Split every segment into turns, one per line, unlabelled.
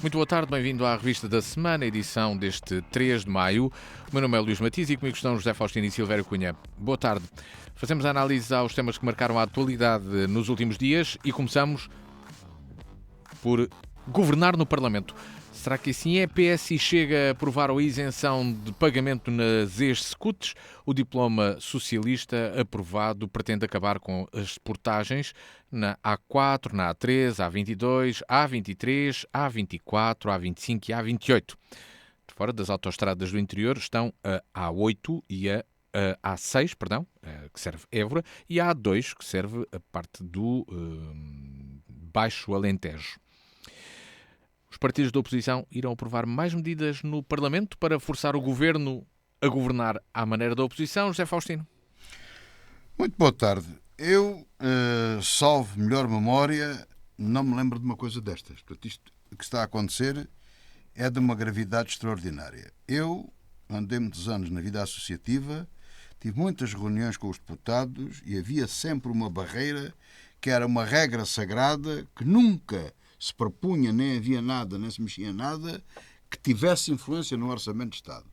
Muito boa tarde, bem-vindo à Revista da Semana, edição deste 3 de maio. O meu nome é Luís Matias e comigo estão José Faustino e Silvério Cunha. Boa tarde. Fazemos a análise aos temas que marcaram a atualidade nos últimos dias e começamos por governar no Parlamento. Será que assim é? PS chega a aprovar a isenção de pagamento nas ex-scuts. O diploma socialista aprovado pretende acabar com as portagens na A4, na A3, A22, A23, A24, A25 e A28. De fora das autoestradas do interior estão a A8 e a A6, que serve Évora, e a A2, que serve a parte do Baixo Alentejo. Os partidos da oposição irão aprovar mais medidas no Parlamento para forçar o Governo a governar à maneira da oposição. José Faustino.
Muito boa tarde. Eu, salvo melhor memória, não me lembro de uma coisa destas. Portanto, isto que está a acontecer é de uma gravidade extraordinária. Eu andei muitos anos na vida associativa, tive muitas reuniões com os deputados e havia sempre uma barreira que era uma regra sagrada que nunca se propunha, nem havia nada, nem se mexia nada que tivesse influência no Orçamento de Estado.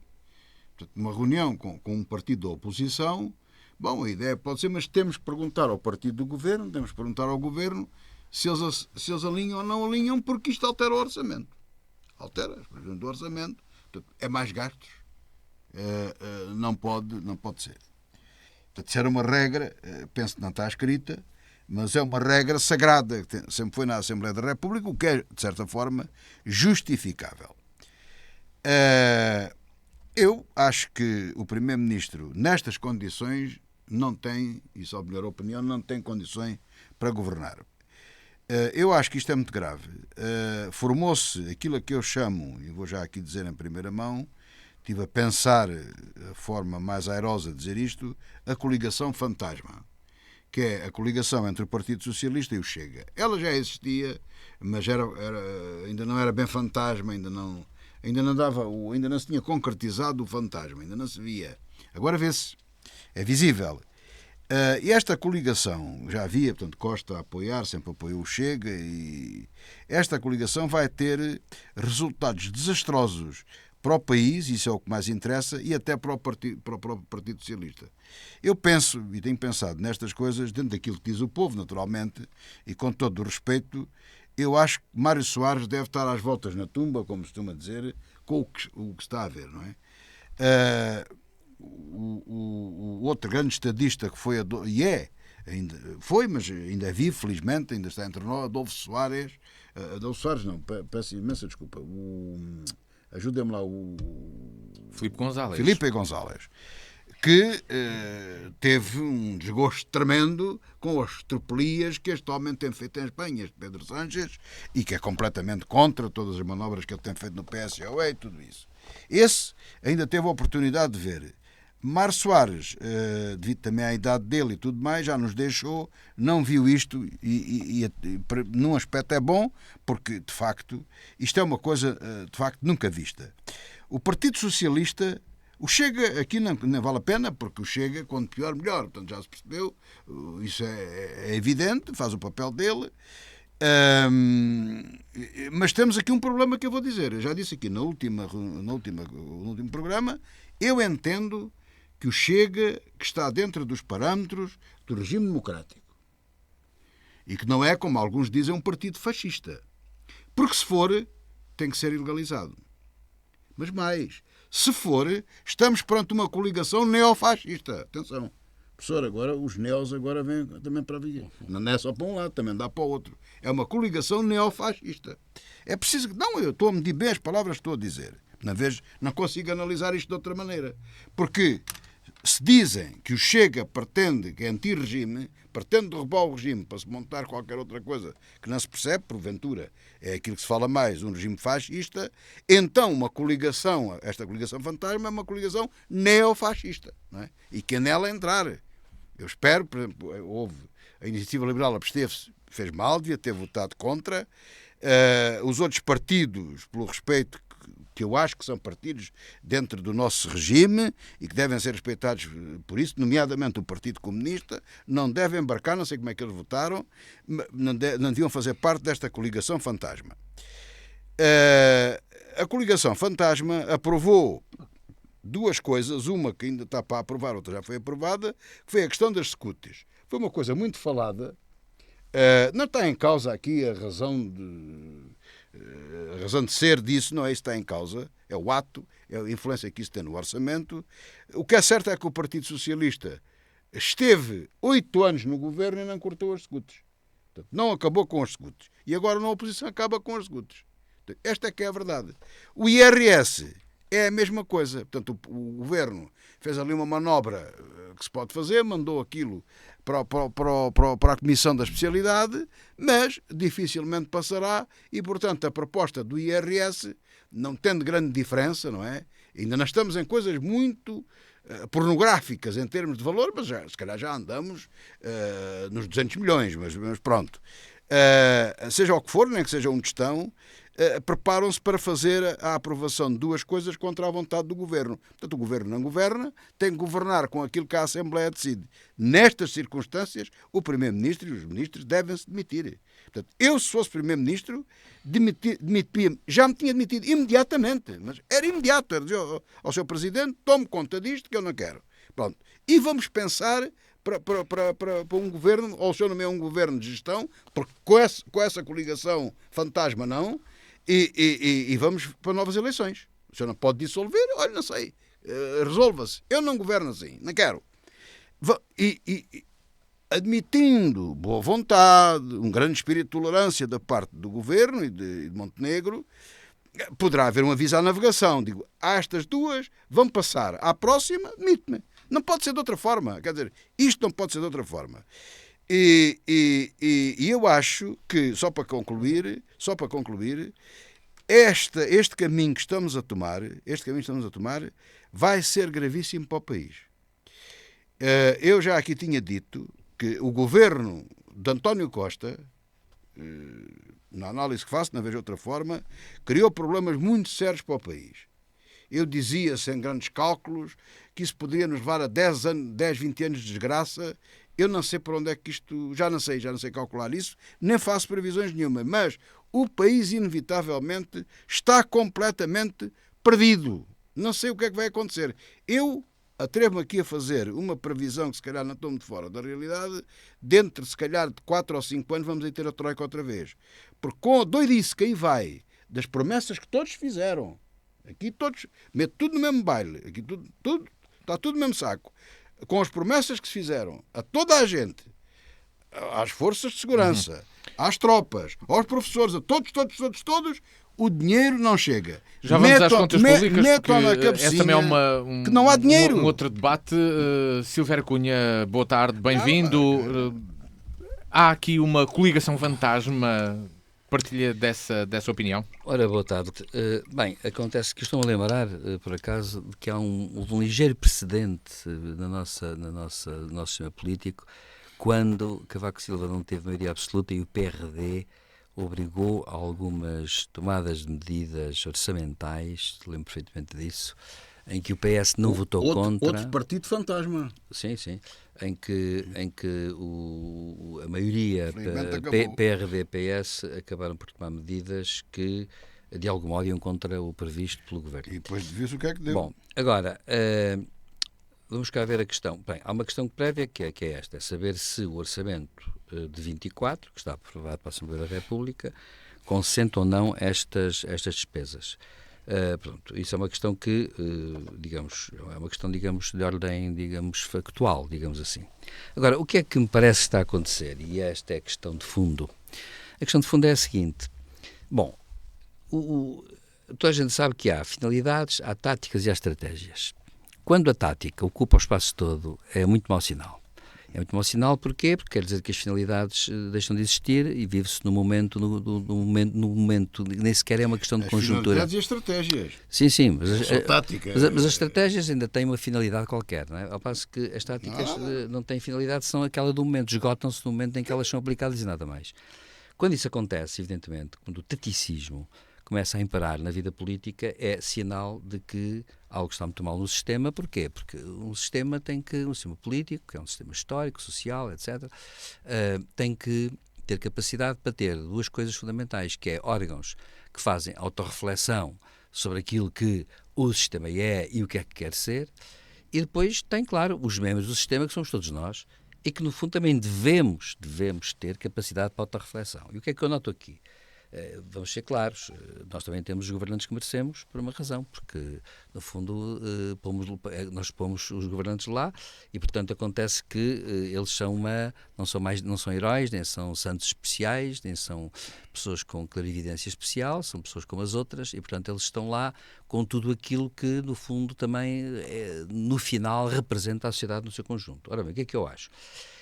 Portanto, uma reunião com um partido da oposição, bom, a ideia pode ser, mas temos que perguntar ao partido do Governo, temos que perguntar ao Governo se eles alinham ou não alinham, porque isto altera o Orçamento. Altera as previsões do Orçamento. Portanto, é mais gastos. Não pode ser. Portanto, se era uma regra, penso que não está escrita, mas é uma regra sagrada, que sempre foi na Assembleia da República, o que é, de certa forma, justificável. Eu acho que o Primeiro-Ministro, nestas condições, não tem, e só a melhor opinião, não tem condições para governar. Eu acho que isto é muito grave. Formou-se aquilo a que eu chamo, e vou já aqui dizer em primeira mão, estive a pensar a forma mais airosa de dizer isto, a coligação fantasma, que é a coligação entre o Partido Socialista e o Chega. Ela já existia, mas ainda não era bem fantasma, ainda não se tinha concretizado o fantasma, ainda não se via. Agora vê-se, é visível. E esta coligação já havia, portanto, Costa a apoiar, sempre apoiou o Chega, e esta coligação vai ter resultados desastrosos para o país, isso é o que mais interessa, e até para o próprio Partido Socialista. Eu penso, e tenho pensado nestas coisas, dentro daquilo que diz o povo, naturalmente, e com todo o respeito, eu acho que Mário Soares deve estar às voltas na tumba, como se costuma dizer, com o que está a ver, não é? O outro grande estadista que foi, mas ainda é vivo, felizmente, ainda está entre nós, Adolfo Soares, não, peço imensa desculpa, ajuda-me lá, o Filipe González, que teve um desgosto tremendo com as tropelias que este homem tem feito em Espanha, este Pedro Sánchez, e que é completamente contra todas as manobras que ele tem feito no PSOE e tudo isso. Esse ainda teve a oportunidade de ver. Mário Soares, devido também à idade dele e tudo mais, já nos deixou, não viu isto e num aspecto é bom, porque, de facto, isto é uma coisa, de facto, nunca vista. O Partido Socialista, o Chega, aqui não vale a pena, porque o Chega, quanto pior, melhor. Portanto, já se percebeu, isso é evidente, faz o papel dele. Mas temos aqui um problema que eu vou dizer. Eu já disse aqui no último programa, eu entendo que o Chega, que está dentro dos parâmetros do regime democrático e que não é, como alguns dizem, um partido fascista. Porque se for, tem que ser ilegalizado. Mas mais, se for, estamos perante uma coligação neofascista. Atenção, professor, agora os neos agora vêm também para vir. Não é só para um lado, também dá para o outro. É uma coligação neofascista. É preciso... Não, eu estou a medir bem as palavras que estou a dizer. Na vez, não consigo analisar isto de outra maneira. Porque se dizem que o Chega pretende, que é anti-regime, pretende derrubar o regime para se montar qualquer outra coisa que não se percebe, porventura, é aquilo que se fala mais, um regime fascista, então uma coligação, esta coligação fantasma é uma coligação neofascista, não é? E que nela entrar. Eu espero, por exemplo, houve a Iniciativa Liberal absteve-se, fez mal, devia ter votado contra. Os outros partidos, pelo respeito que eu acho que são partidos dentro do nosso regime e que devem ser respeitados por isso, nomeadamente o Partido Comunista, não devem embarcar, não sei como é que eles votaram, não deviam fazer parte desta coligação fantasma. A coligação fantasma aprovou duas coisas, uma que ainda está para aprovar, outra já foi aprovada, que foi a questão das scooters. Foi uma coisa muito falada. Não está em causa aqui a razão de ser disso, não é isso que está em causa, é o ato, é a influência que isso tem no orçamento. O que é certo é que o Partido Socialista esteve 8 anos no governo e não cortou as scooters. Portanto, não acabou com as scooters. E agora na oposição acaba com as scooters. Esta é que é a verdade. O IRS é a mesma coisa. Portanto, o governo fez ali uma manobra que se pode fazer, mandou aquilo para a Comissão da Especialidade, mas dificilmente passará e, portanto, a proposta do IRS, não tendo grande diferença, não é? Ainda não estamos em coisas muito pornográficas em termos de valor, mas se calhar já andamos nos 200 milhões, mas pronto. Seja o que for, nem que seja um tostão, preparam-se para fazer a aprovação de duas coisas contra a vontade do governo. Portanto, o governo não governa, tem que governar com aquilo que a Assembleia decide. Nestas circunstâncias, o Primeiro-Ministro e os ministros devem-se demitir. Portanto, eu, se fosse Primeiro-Ministro, demitia-me. Já me tinha demitido imediatamente, mas era imediato. Era dizer ao seu Presidente, tome conta disto que eu não quero. Pronto. E vamos pensar para um governo, ou se eu não é um governo de gestão, porque com essa coligação fantasma não, e vamos para novas eleições. O senhor não pode dissolver, olha, não sei, resolva-se. Eu não governo assim, não quero. Admitindo boa vontade, um grande espírito de tolerância da parte do governo e de Montenegro, poderá haver um aviso à navegação. Digo, estas duas vão passar, à próxima, demite-me. Não pode ser de outra forma. Quer dizer, isto não pode ser de outra forma. E eu acho que, só para concluir, este caminho que estamos a tomar, vai ser gravíssimo para o país. Eu já aqui tinha dito que o governo de António Costa, na análise que faço, não vejo outra forma, criou problemas muito sérios para o país. Eu dizia, sem grandes cálculos, que isso poderia nos levar a 10, 20 anos de desgraça. Eu não sei por onde é que isto... Já não sei calcular isso, nem faço previsões nenhuma, mas o país, inevitavelmente, está completamente perdido. Não sei o que é que vai acontecer. Eu atrevo-me aqui a fazer uma previsão que, se calhar, não estou muito fora da realidade. Dentro, se calhar, de 4 ou 5 anos, vamos aí ter a troika outra vez. Porque com a doidice que aí vai, das promessas que todos fizeram, aqui todos, meto tudo no mesmo baile, aqui tudo, está tudo no mesmo saco, com as promessas que se fizeram a toda a gente, às forças de segurança, às tropas, aos professores, a todos, o dinheiro não chega.
Já vamos às contas públicas, porque
na cabecinha,
esse também é
que não há dinheiro.
Um outro debate. Silvério Cunha, boa tarde, bem-vindo. Há aqui uma coligação fantasma. Partilha dessa opinião?
Ora, boa tarde. Bem, acontece que estou a lembrar, por acaso, de que há um ligeiro precedente no nosso sistema político, quando Cavaco Silva não teve maioria absoluta e o PRD obrigou a algumas tomadas de medidas orçamentais, lembro perfeitamente disso, em que o PS não votou contra.
Outro partido fantasma.
Sim. Em que a maioria PRD-PS acabaram por tomar medidas que, de algum modo, iam contra o previsto pelo Governo.
E depois viu-se o que é que deu.
Bom, agora, vamos cá ver a questão. Bem, há uma questão prévia que é esta, é saber se o orçamento de 24, que está aprovado para a Assembleia da República, consente ou não estas despesas. Pronto, isso é uma questão que, digamos, de ordem, factual, digamos assim. Agora, o que é que me parece que está a acontecer? E esta é a questão de fundo. A questão de fundo é a seguinte. Bom, toda a gente sabe que há finalidades, há táticas e há estratégias. Quando a tática ocupa o espaço todo, é muito mau sinal. É muito mau sinal porquê? Porque quer dizer que as finalidades deixam de existir e vive-se no momento, nem sequer é uma questão de conjuntura.
As finalidades e as estratégias.
Sim, mas as estratégias ainda têm uma finalidade qualquer, não é? Ao passo que as táticas não têm finalidade, são aquela do momento, esgotam-se no momento em que elas são aplicadas e nada mais. Quando isso acontece, evidentemente, quando o taticismo começa a imperar na vida política, é sinal de que algo está muito mal no sistema. Porquê? Porque um sistema político, que é um sistema histórico, social, etc., tem que ter capacidade para ter duas coisas fundamentais, que é órgãos que fazem autorreflexão sobre aquilo que o sistema é e o que é que quer ser, e depois tem, claro, os membros do sistema, que somos todos nós, e que, no fundo, também devemos ter capacidade para autorreflexão. E o que é que eu noto aqui? Vamos ser claros, nós também temos os governantes que merecemos por uma razão, porque, no fundo, nós pomos os governantes lá e, portanto, acontece que eles não são heróis, nem são santos especiais, nem são pessoas com clarividência especial, são pessoas como as outras e, portanto, eles estão lá com tudo aquilo que, no fundo, também, no final, representa a sociedade no seu conjunto. Ora bem, o que é que eu acho?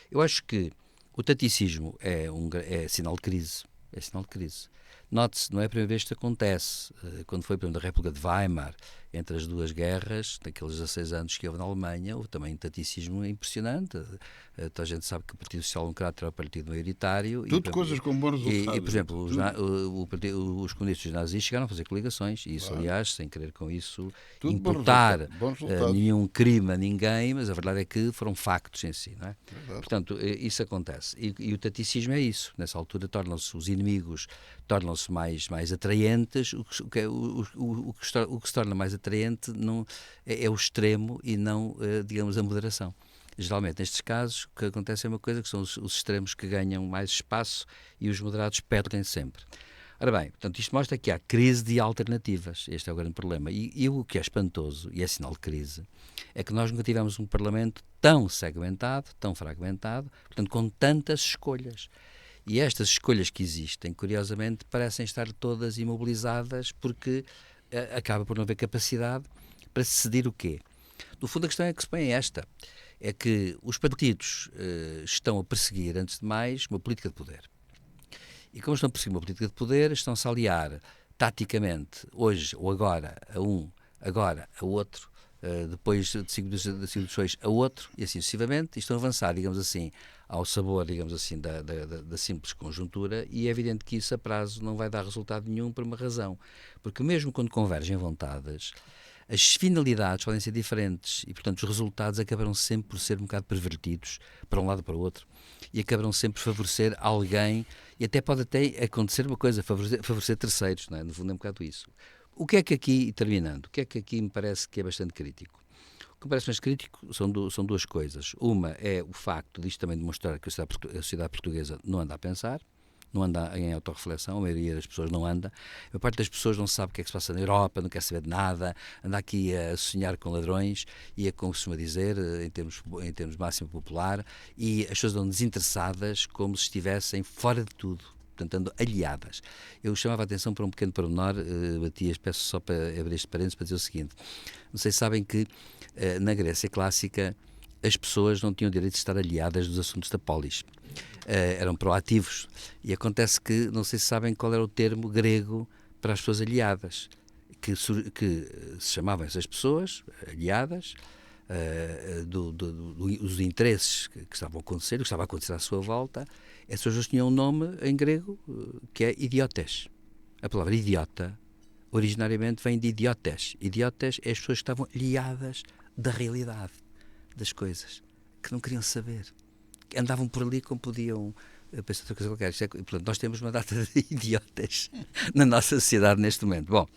Eu acho que o taticismo é sinal de crise. É sinal de crise. Note-se, não é a primeira vez que isto acontece. Quando foi, por exemplo, a República de Weimar, entre as duas guerras, naqueles 16 anos que houve na Alemanha, houve também um taticismo impressionante. Toda a gente sabe que o Partido Social Democrata era o partido maioritário.
Tudo coisas com bons resultados.
E, por exemplo, os comunistas nazis chegaram a fazer coligações, e isso, aliás, sem querer com isso imputar nenhum crime a ninguém, mas a verdade é que foram factos em si, não é? Portanto, isso acontece. E o taticismo é isso. Nessa altura tornam-se os inimigos, tornam-se mais atraentes. O que se torna mais atraente não é o extremo e não, digamos, a moderação. Geralmente, nestes casos, o que acontece é uma coisa, que são os extremos que ganham mais espaço e os moderados perdem sempre. Ora bem, portanto, isto mostra que há crise de alternativas. Este é o grande problema. E o que é espantoso, e é sinal de crise, é que nós nunca tivemos um Parlamento tão segmentado, tão fragmentado, portanto, com tantas escolhas. E estas escolhas que existem, curiosamente, parecem estar todas imobilizadas porque acaba por não haver capacidade para decidir o quê? No fundo, a questão é que se põe esta. É que os partidos estão a perseguir, antes de mais, uma política de poder. E como estão a perseguir uma política de poder, estão-se a aliar taticamente, hoje ou agora, a um, agora a outro, depois de 5 eleições a outro, e assim sucessivamente, e estão a avançar, digamos assim, ao sabor, digamos assim, da simples conjuntura, e é evidente que isso a prazo não vai dar resultado nenhum por uma razão. Porque mesmo quando convergem vontades, as finalidades podem ser diferentes e, portanto, os resultados acabarão sempre por ser um bocado pervertidos para um lado ou para o outro e acabarão sempre por favorecer alguém e até pode acontecer uma coisa, favorecer terceiros, não é? No fundo é um bocado isso. O que é que aqui, terminando, o que é que aqui me parece que é bastante crítico? O que me parece mais crítico são duas coisas. Uma é o facto disto também demonstrar que a sociedade portuguesa não anda a pensar, não anda em autorreflexão, a maioria das pessoas não anda. A maior parte das pessoas não sabe o que é que se passa na Europa, não quer saber de nada, anda aqui a sonhar com ladrões e, como se costuma dizer, em termos máximo popular, e as pessoas andam desinteressadas como se estivessem fora de tudo, portanto, andam aliadas. Eu chamava a atenção para um pequeno pormenor, Matias, peço só para abrir este parênteses para dizer o seguinte: não sei se sabem que na Grécia clássica as pessoas não tinham direito de estar aliadas dos assuntos da polis. Eram proativos. E acontece que, não sei se sabem qual era o termo grego para as pessoas aliadas, que se chamavam essas pessoas aliadas dos interesses que estavam a acontecer, o que estava a acontecer à sua volta. Essas pessoas tinham um nome em grego que é idiotes. A palavra idiota originariamente vem de idiotes. Idiotes é as pessoas que estavam aliadas da realidade das coisas, que não queriam saber, que andavam por ali como podiam pensar outra coisa qualquer. Portanto, nós temos uma data de idiotas na nossa sociedade neste momento. Bom,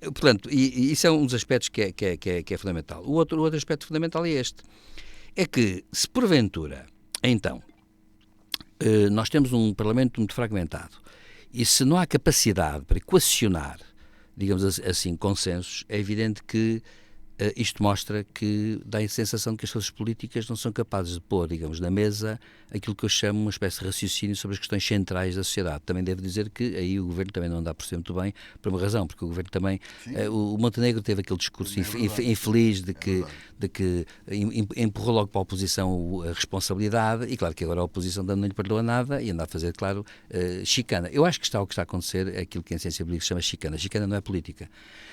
portanto, e isso é um dos aspectos que é fundamental. O outro aspecto fundamental é este: é que, se porventura, então, nós temos um Parlamento muito fragmentado, e se não há capacidade para equacionar, digamos assim, consensos, é evidente que isto mostra que dá a sensação de que as forças políticas não são capazes de pôr, digamos, na mesa aquilo que eu chamo uma espécie de raciocínio sobre as questões centrais da sociedade. Também devo dizer que aí o Governo também não anda a perceber muito bem, por uma razão, porque o Governo também... o Montenegro teve aquele discurso infeliz de que empurrou logo para a oposição a responsabilidade, e claro que agora a oposição não lhe perdoa nada e anda a fazer, claro, chicana. Eu acho que o que está a acontecer é aquilo que em ciência política se chama chicana. Chicana não é política.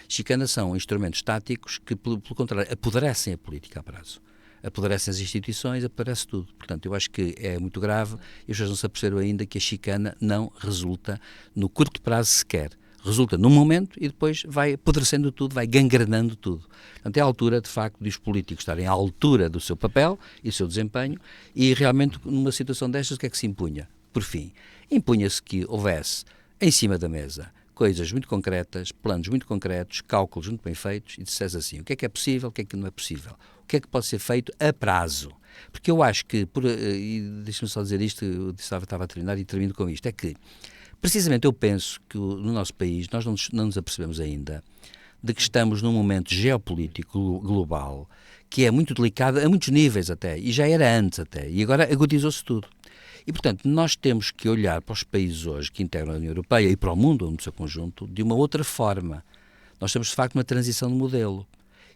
Chicana são instrumentos táticos que, pelo contrário, apodrecem a política a prazo. Apodrecem as instituições, apodrece tudo. Portanto, eu acho que é muito grave e as pessoas não se aperceberam ainda que a chicana não resulta no curto prazo sequer. Resulta num momento e depois vai apodrecendo tudo, vai gangrenando tudo. Portanto, é a altura, de facto, de os políticos estarem à altura do seu papel e do seu desempenho, e realmente, numa situação destas, o que é que se impunha? por fim, impunha-se que houvesse em cima da mesa coisas muito concretas, planos muito concretos, cálculos muito bem feitos e dissesse assim, o que é possível, o que não é possível, o que é que pode ser feito a prazo. Porque eu acho que, e deixa-me só dizer isto, eu estava a terminar e termino com isto, é que, precisamente eu penso que no nosso país nós não nos apercebemos ainda de que estamos num momento geopolítico global que é muito delicado a muitos níveis até, e já era antes até, e agora agudizou-se tudo. E, portanto, nós temos que olhar para os países hoje que integram a União Europeia e para o mundo no seu conjunto de uma outra forma. Nós temos, de facto, uma transição de modelo.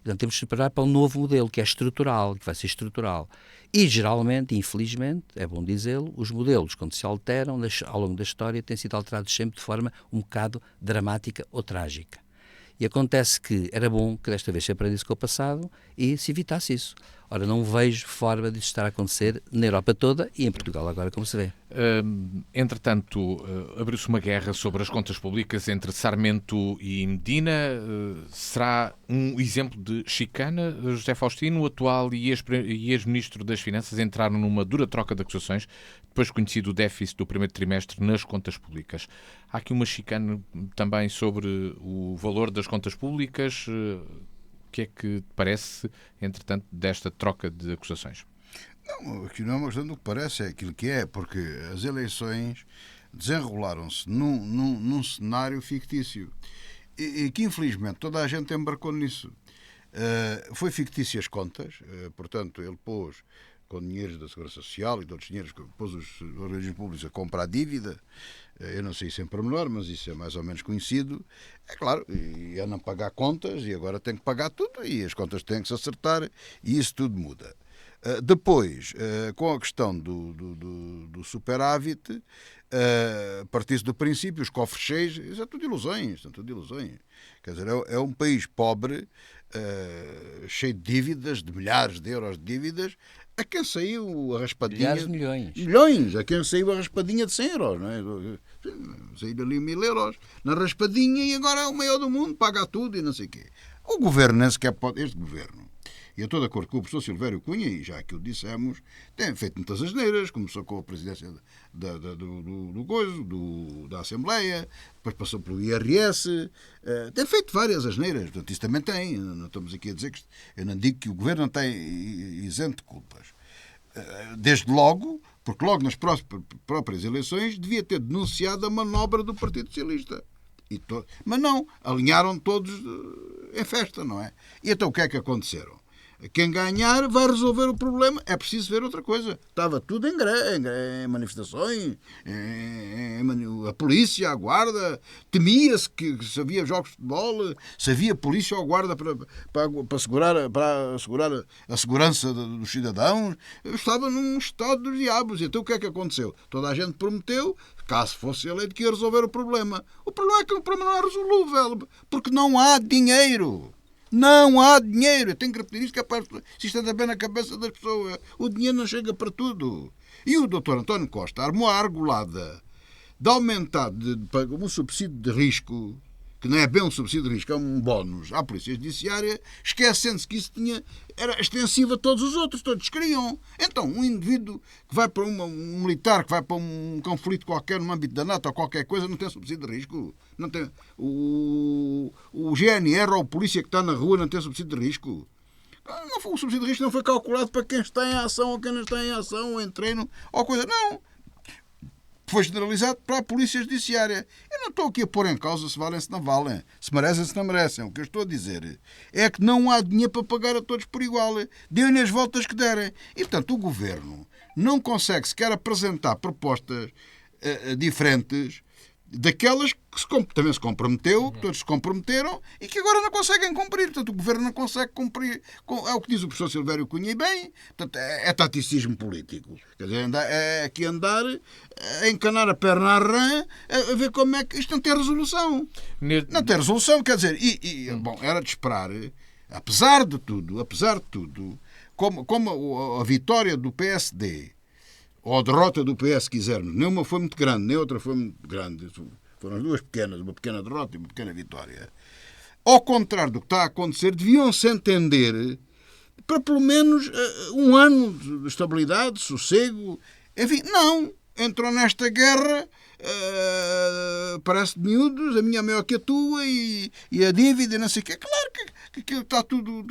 Então, temos que se preparar para um novo modelo, que é estrutural, que vai ser estrutural. E, geralmente, infelizmente, é bom dizê-lo, os modelos, quando se alteram ao longo da história, têm sido alterados sempre de forma um bocado dramática ou trágica. E acontece que era bom que desta vez se aprendesse com o passado e se evitasse isso. Ora, não vejo forma de isso estar a acontecer na Europa toda e em Portugal agora, como se vê.
Entretanto, abriu-se uma guerra sobre as contas públicas entre Sarmento e Medina. Será um exemplo de chicana? José Faustino, o atual e ex-ministro das Finanças, entraram numa dura troca de acusações depois conhecido o déficit do primeiro trimestre nas contas públicas. Há aqui uma chicana também sobre o valor das contas públicas. O que é que te parece, entretanto, desta troca de acusações?
Não, aqui não é uma questão do que parece, é aquilo que é, porque as eleições desenrolaram-se num cenário fictício e que, infelizmente, toda a gente embarcou nisso. Foi fictício as contas, portanto, ele pôs com dinheiros da Segurança Social e de outros dinheiros, pôs os organismos públicos a comprar dívida. Eu não sei isso em pormenor, mas isso é mais ou menos conhecido. É claro, e a não pagar contas, e agora tem que pagar tudo, e as contas têm que se acertar, e isso tudo muda. Depois, com a questão do superávit, partiu-se do princípio, os cofres cheios, isso são tudo ilusões. Quer dizer, é um país pobre, cheio de dívidas, de milhares de euros de dívidas, a quem saiu a raspadinha... Milhões! A quem saiu a raspadinha de 100 euros, não é? Saiu ali 1000 euros na raspadinha e agora é o maior do mundo, paga tudo e não sei o quê. O governo nem sequer pode... Este governo, e eu estou de acordo com o professor Silvério Cunha, e já que o dissemos, tem feito muitas asneiras, começou com a presidência da Assembleia, depois passou pelo IRS, tem feito várias asneiras, portanto isso também tem, não estamos aqui a dizer que... Eu não digo que o governo não tem isento de culpas. Desde logo, porque logo nas próprias eleições devia ter denunciado a manobra do Partido Socialista. Mas não, alinharam todos em festa, não é? E então o que é que aconteceram? Quem ganhar vai resolver o problema. É preciso ver outra coisa. Estava tudo em manifestações, a polícia, a guarda. Temia-se que se havia jogos de futebol, se havia polícia ou guarda para assegurar a segurança dos cidadãos. Estava num estado dos diabos. Então o que é que aconteceu? Toda a gente prometeu, caso fosse eleito, que ia resolver o problema. O problema é que o problema não é resolúvel, porque não há dinheiro. Não há dinheiro. Eu tenho que repetir isto, que é para se isto anda bem na cabeça das pessoas. O dinheiro não chega para tudo. E o Dr. António Costa armou a argolada de aumentar um subsídio de risco, que não é bem um subsídio de risco, é um bónus à Polícia Judiciária, esquecendo-se que isso era extensivo a todos os outros, todos queriam. Então, um indivíduo que vai para um militar, que vai para um conflito qualquer no âmbito da NATO ou qualquer coisa, não tem subsídio de risco. Não tem, o GNR ou o polícia que está na rua não tem subsídio de risco. O subsídio de risco não foi calculado para quem está em ação ou quem não está em ação, ou em treino, ou coisa. Não. Foi generalizado para a Polícia Judiciária. Eu não estou aqui a pôr em causa se valem, se não valem, se merecem, se não merecem. O que eu estou a dizer é que não há dinheiro para pagar a todos por igual. Dêem-lhe as voltas que derem. E, portanto, o Governo não consegue sequer apresentar propostas diferentes daquelas que também se comprometeu, que todos se comprometeram e que agora não conseguem cumprir. Portanto, o Governo não consegue cumprir. É o que diz o professor Silvério Cunha e bem. Portanto, é taticismo político. Quer dizer, é aqui andar a encanar a perna à rã, a ver como é que isto não tem resolução. Não tem resolução, quer dizer, bom, era de esperar, apesar de tudo, como a vitória do PSD ou a derrota do PS, se quisermos, nenhuma foi muito grande, nem outra foi muito grande. Foram as duas pequenas, uma pequena derrota e uma pequena vitória. Ao contrário do que está a acontecer, deviam-se entender para pelo menos um ano de estabilidade, de sossego. Enfim, não. entrou nesta guerra, parece de miúdos, a minha é maior que a tua e a dívida, não sei o quê. Claro que está tudo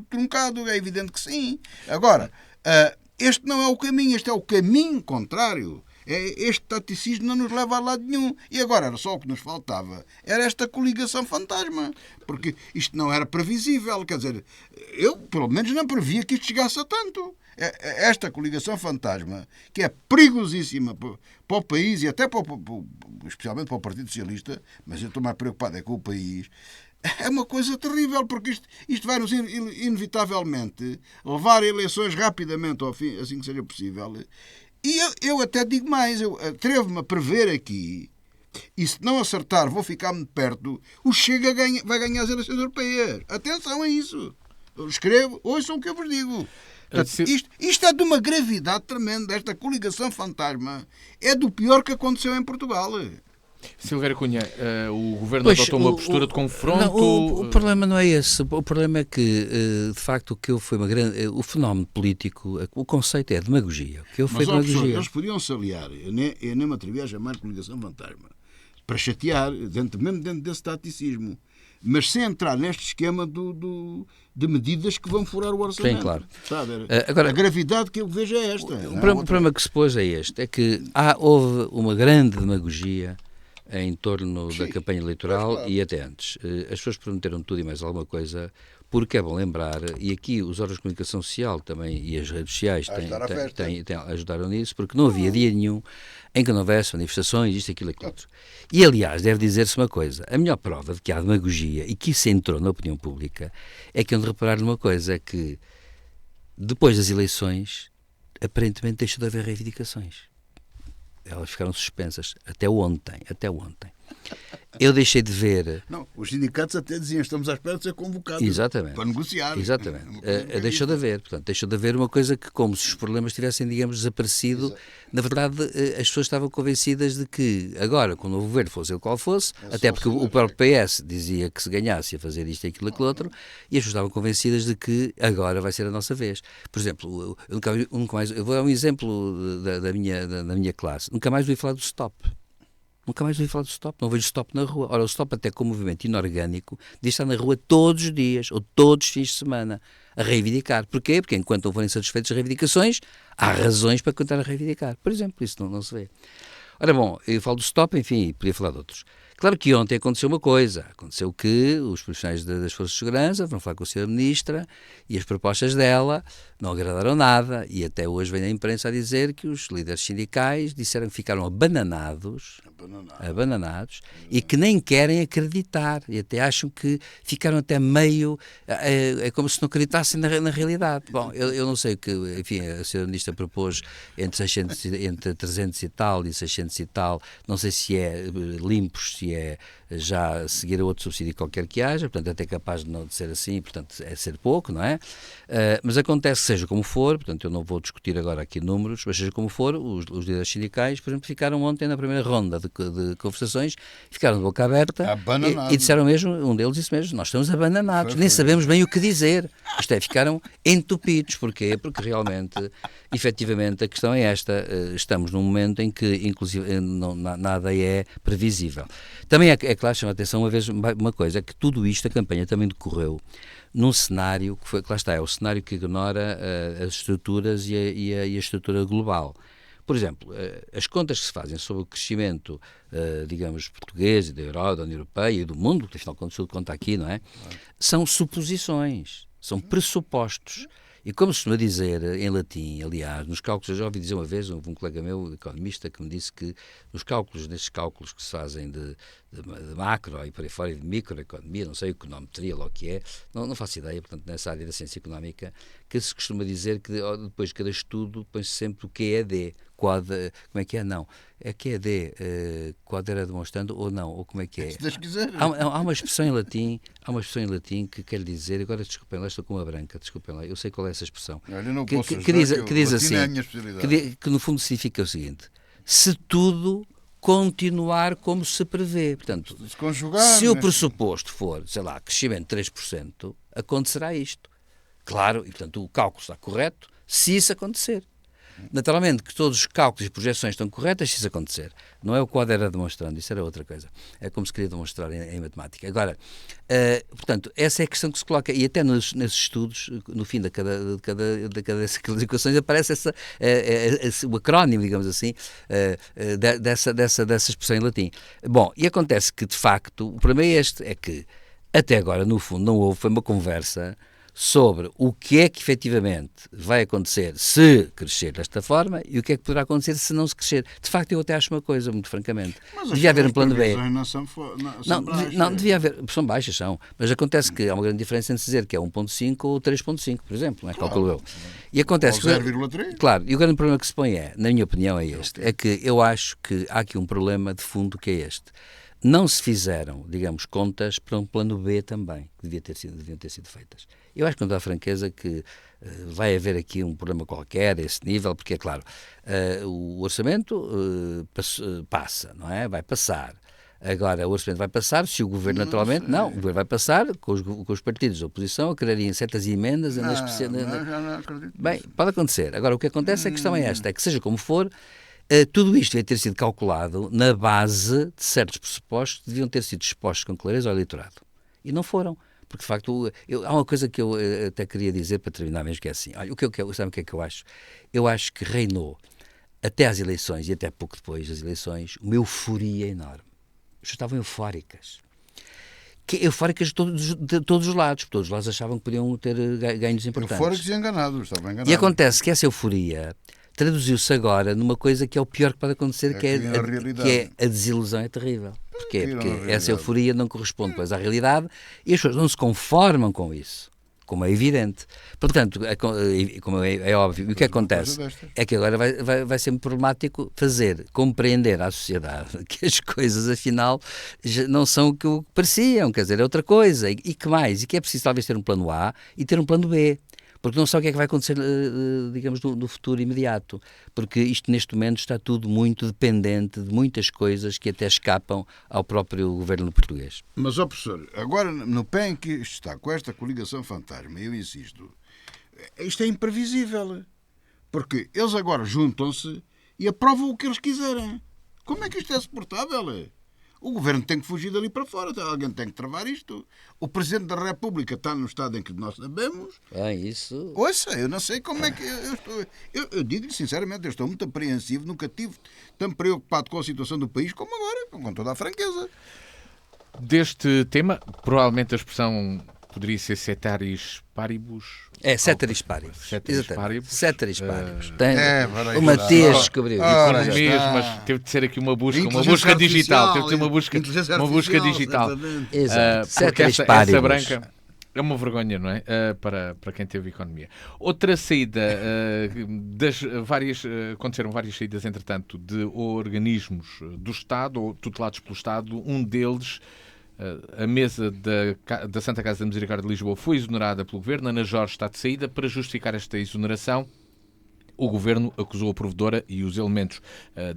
truncado, é evidente que sim. Agora, este não é o caminho, este é o caminho contrário. Este taticismo não nos leva a lado nenhum. E agora era só o que nos faltava. Era esta coligação fantasma. Porque isto não era previsível. Quer dizer, eu pelo menos não previa que isto chegasse a tanto. Esta coligação fantasma, que é perigosíssima para o país e até especialmente para o Partido Socialista, mas eu estou mais preocupado é com o país, é uma coisa terrível, porque isto vai nos inevitavelmente levar a eleições rapidamente ao fim, assim que seja possível. E eu até digo mais, eu atrevo-me a prever aqui, e se não acertar vou ficar muito perto, o Chega vai ganhar as eleições europeias. Atenção a isso. Eu escrevo, ouçam o que eu vos digo. Portanto, isto é de uma gravidade tremenda. Esta coligação fantasma é do pior que aconteceu em Portugal.
Silvério Cunha, o Governo adotou uma postura de confronto...
Não, o problema não é esse. O problema é que, de facto, o que foi uma grande... O fenómeno político, o conceito é demagogia. O que foi demagogia.
Eles podiam-se aliar. Eu nem me atrevi a chamar de coligação fantasma. Para chatear, mesmo dentro desse taticismo. Mas sem entrar neste esquema de medidas que vão furar o orçamento.
Sim, claro.
Agora, a gravidade que eu vejo é esta.
O problema que se pôs é este. É que houve uma grande demagogia em torno da campanha eleitoral, claro. E até antes. As pessoas prometeram tudo e mais alguma coisa, porque é bom lembrar, e aqui os órgãos de comunicação social também e as redes sociais ajudaram nisso, porque não havia dia nenhum em que não houvesse manifestações, isto, aquilo, aquilo outro. E, aliás, deve dizer-se uma coisa, a melhor prova de que há demagogia e que isso entrou na opinião pública é que, onde reparar numa coisa, é que depois das eleições, aparentemente deixou de haver reivindicações. Elas ficaram suspensas até ontem. Eu deixei de ver...
Não, os sindicatos até diziam, estamos à espera de ser convocados.
Exatamente.
Para negociar.
Exatamente. Deixou de haver. Portanto, deixou de haver uma coisa que, como se os problemas tivessem, digamos, desaparecido. Exato. Na verdade, as pessoas estavam convencidas de que agora, quando o governo fosse ele qual fosse, até porque o próprio PS dizia que se ganhasse a fazer isto, aquilo, aquilo outro, e as pessoas estavam convencidas de que agora vai ser a nossa vez. Por exemplo, eu vou dar um exemplo da minha classe. Nunca mais ouvi falar do stop. Não vejo stop na rua. Ora, o stop, até como movimento inorgânico, diz estar na rua todos os dias, ou todos os fins de semana, a reivindicar. Porquê? Porque enquanto não forem satisfeitas as reivindicações, há razões para continuar a reivindicar. Por exemplo, isso não se vê. Ora bom, eu falo do stop, enfim, podia falar de outros. Claro que ontem aconteceu uma coisa. Aconteceu que os profissionais das Forças de Segurança foram falar com a Sra. Ministra e as propostas dela não agradaram nada, e até hoje vem a imprensa a dizer que os líderes sindicais disseram que ficaram abananados e que nem querem acreditar, e até acham que ficaram até meio... É como se não acreditassem na realidade. Bom, eu não sei o que... Enfim, a Sra. Ministra propôs entre 300 e tal e 600 e tal, não sei se é limpos, se é já seguir a outro subsídio qualquer que haja, portanto até capaz de não ser assim, portanto é ser pouco, não é? Mas acontece, seja como for, portanto eu não vou discutir agora aqui números, mas seja como for, os líderes sindicais, por exemplo, ficaram ontem na primeira ronda de conversações, ficaram de boca aberta e disseram mesmo, um deles disse mesmo, nós estamos abananados, nem sabemos bem o que dizer. Isto é, ficaram entupidos. Porquê? Porque realmente, efetivamente, a questão é esta, estamos num momento em que, inclusive, nada é previsível. Também é claro, chama a atenção uma coisa, é que tudo isto, a campanha também decorreu num cenário que foi, que lá está, é o cenário que ignora as estruturas e a estrutura global. Por exemplo, as contas que se fazem sobre o crescimento, digamos, português, da Europa, da União Europeia e do mundo, que afinal tudo conta aqui, não é? São suposições, são pressupostos. E como se costuma dizer em latim, aliás, nos cálculos, eu já ouvi dizer uma vez, houve um colega meu, economista, que me disse que nestes cálculos que se fazem de macro e por aí fora, e de microeconomia, não sei, econometria, lá o que é, não faço ideia, portanto, nessa área da ciência económica, que se costuma dizer que depois de cada estudo põe-se sempre o QED, como é que é? Não. É QED, quad era demonstrando ou não, ou como é que é?
Se Deus quiser.
Há uma expressão em latim, que quer dizer, agora desculpem lá, estou com uma branca, desculpem lá, eu sei qual é essa expressão. Que diz assim, que no fundo significa o seguinte: se tudo continuar como se prevê. Portanto, se o pressuposto for, sei lá, crescimento de 3%, acontecerá isto. Claro, e portanto o cálculo está correto se isso acontecer. Naturalmente que todos os cálculos e projeções estão corretas se isso acontecer. Não é o que o Oder era demonstrando, isso era outra coisa. É como se queria demonstrar em matemática. Agora, portanto, essa é a questão que se coloca, e até nesses estudos, no fim de cada daquelas equações, aparece o acrónimo, digamos assim, dessa expressão em latim. Bom, e acontece que, de facto, o problema é este, é que até agora, no fundo, não houve, foi uma conversa sobre o que é que efetivamente vai acontecer se crescer desta forma e o que é que poderá acontecer se não se crescer. De facto, eu até acho uma coisa, muito francamente.
Mas
devia haver um plano B.
Não são baixas.
Não, devia haver. São baixas, são. Mas acontece que há uma grande diferença entre dizer que é 1,5 ou 3,5, por exemplo, não é?
Claro.
Calculo eu. E acontece
Ou 0,3.
Claro, e o grande problema que se põe é, na minha opinião, é este. É que eu acho que há aqui um problema de fundo que é este. Não se fizeram, digamos, contas para um plano B também, que deviam ter sido feitas. Eu acho, com toda a franqueza, que vai haver aqui um problema qualquer a esse nível, porque, é claro, o orçamento passa, não é? Vai passar. Agora, o orçamento vai passar, se o governo, naturalmente, não, o governo vai passar com os partidos da oposição a quererem certas emendas.
Já não acredito.
Bem, pode acontecer. Agora, o que acontece, a questão é esta, é que seja como for, tudo isto devia ter sido calculado na base de certos pressupostos que deviam ter sido expostos com clareza ao eleitorado. E não foram. Porque, de facto, há uma coisa que eu até queria dizer para terminar mesmo, que é assim. Olha, sabe o que é que eu acho? Eu acho que reinou, até às eleições e até pouco depois das eleições, uma euforia enorme. As pessoas estavam eufóricas. Eufóricas de todos os lados. Todos os lados achavam que podiam ter ganhos importantes.
Eufóricos e enganados, estavam enganados.
E acontece que essa euforia traduziu-se agora numa coisa que é o pior que pode acontecer, que é a desilusão. É terrível. Porquê? Porque essa euforia não corresponde depois à realidade e as pessoas não se conformam com isso, como é evidente. Portanto, como é óbvio, e o que acontece é que agora vai ser muito problemático compreender à sociedade que as coisas, afinal, não são o que pareciam, quer dizer, é outra coisa. E que mais? E que é preciso talvez ter um plano A e ter um plano B. Porque não sabe o que é que vai acontecer, digamos, no futuro imediato. Porque isto, neste momento, está tudo muito dependente de muitas coisas que até escapam ao próprio governo português.
Mas, ó professor, agora, no pé em que isto está, com esta coligação fantasma, eu insisto, isto é imprevisível. Porque eles agora juntam-se e aprovam o que eles quiserem. Como é que isto é suportável? O governo tem que fugir dali para fora, alguém tem que travar isto. O Presidente da República está no estado em que nós sabemos.
Isso...
Ouça, eu não sei como é que eu estou... Eu digo-lhe sinceramente, eu estou muito apreensivo, nunca estive tão preocupado com a situação do país como agora, com toda a franqueza.
Deste tema, provavelmente a expressão poderia ser ceteris paribus.
É, ceteris paribus.
Ceteris paribus.
Ceteris paribus. O
Matias
Matias descobriu.
Mas teve de ser aqui uma busca digital. Teve de ser uma busca digital.
Exato.
Porque
Ceteris
essa
paribus.
branca é uma vergonha, não é? Para quem teve economia. Outra saída, aconteceram várias saídas, entretanto, de organismos do Estado, ou tutelados pelo Estado. Um deles, a mesa da Santa Casa da Misericórdia de Lisboa, foi exonerada pelo Governo. Ana Jorge está de saída. Para justificar esta exoneração, o Governo acusou a provedora e os elementos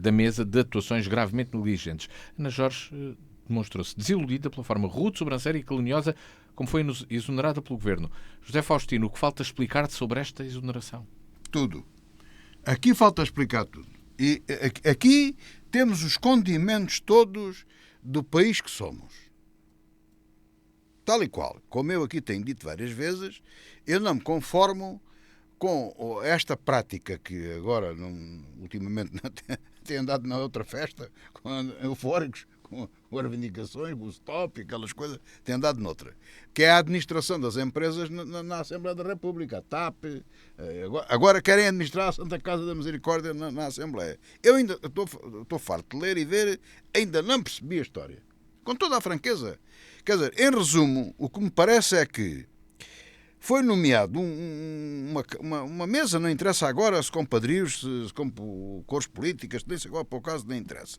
da mesa de atuações gravemente negligentes. Ana Jorge demonstrou-se desiludida pela forma rude, sobranceira e caluniosa como foi exonerada pelo Governo. José Faustino, o que falta explicar-te sobre esta exoneração?
Tudo. Aqui falta explicar tudo. E aqui temos os condimentos todos do país que somos. Tal e qual, como eu aqui tenho dito várias vezes, eu não me conformo com esta prática que agora, ultimamente, tem andado na outra festa, com eufóricos, com reivindicações, o stop, aquelas coisas, tem andado noutra, que é a administração das empresas na Assembleia da República, a TAP, agora querem administrar a Santa Casa da Misericórdia na Assembleia. Eu ainda estou farto de ler e ver, ainda não percebi a história. Com toda a franqueza. Quer dizer, em resumo, o que me parece é que foi nomeado uma mesa, não interessa agora se com padrios, se com cores políticas, nem sei agora para o caso, nem interessa.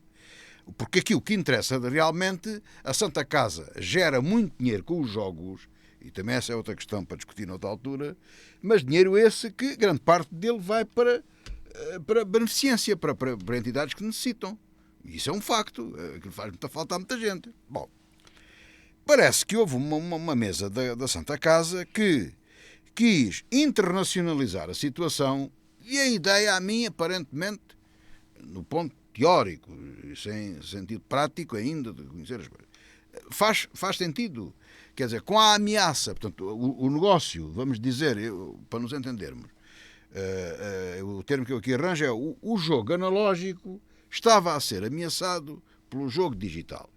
Porque aqui o que interessa realmente, a Santa Casa gera muito dinheiro com os jogos, e também essa é outra questão para discutir noutra altura, mas dinheiro esse que grande parte dele vai para beneficência, para entidades que necessitam. Isso é um facto, que faz muita falta a muita gente. Bom, parece que houve uma mesa da Santa Casa que quis internacionalizar a situação E a ideia, a mim, aparentemente, no ponto teórico, sem sentido prático ainda, de conhecer as coisas, faz sentido. Quer dizer, com a ameaça, portanto, o negócio, vamos dizer, para nos entendermos, o termo que eu aqui arranjo é o jogo analógico estava a ser ameaçado pelo jogo digital.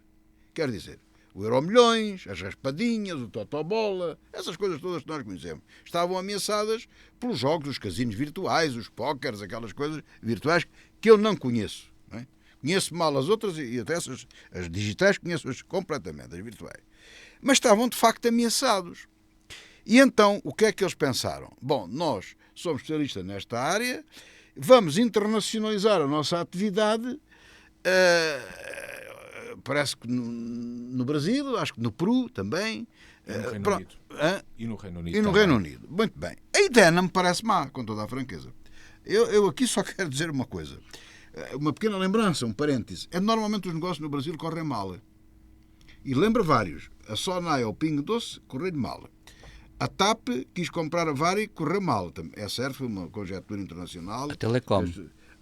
Quer dizer, o Euromilhões, as raspadinhas, o Totobola, essas coisas todas que nós conhecemos, estavam ameaçadas pelos jogos, os casinos virtuais, os póqueres, aquelas coisas virtuais que eu não conheço. Não é? Conheço mal as outras e até as digitais conheço-as completamente, as virtuais. Mas estavam de facto ameaçados. E então, o que é que eles pensaram? Bom, nós somos especialistas nesta área, vamos internacionalizar a nossa atividade, parece que no Brasil, acho que no Peru também.
E no Reino Unido.
E no Reino Unido. Muito bem. A ideia não me parece má, com toda a franqueza. Eu aqui só quero dizer uma coisa. Uma pequena lembrança, um parêntese. Normalmente os negócios no Brasil correm mal. E lembra vários. A Sonai ao Pingo Doce correu mal. A TAP quis comprar a Vari, correu mal. É certo, foi uma conjectura internacional.
A Telecom.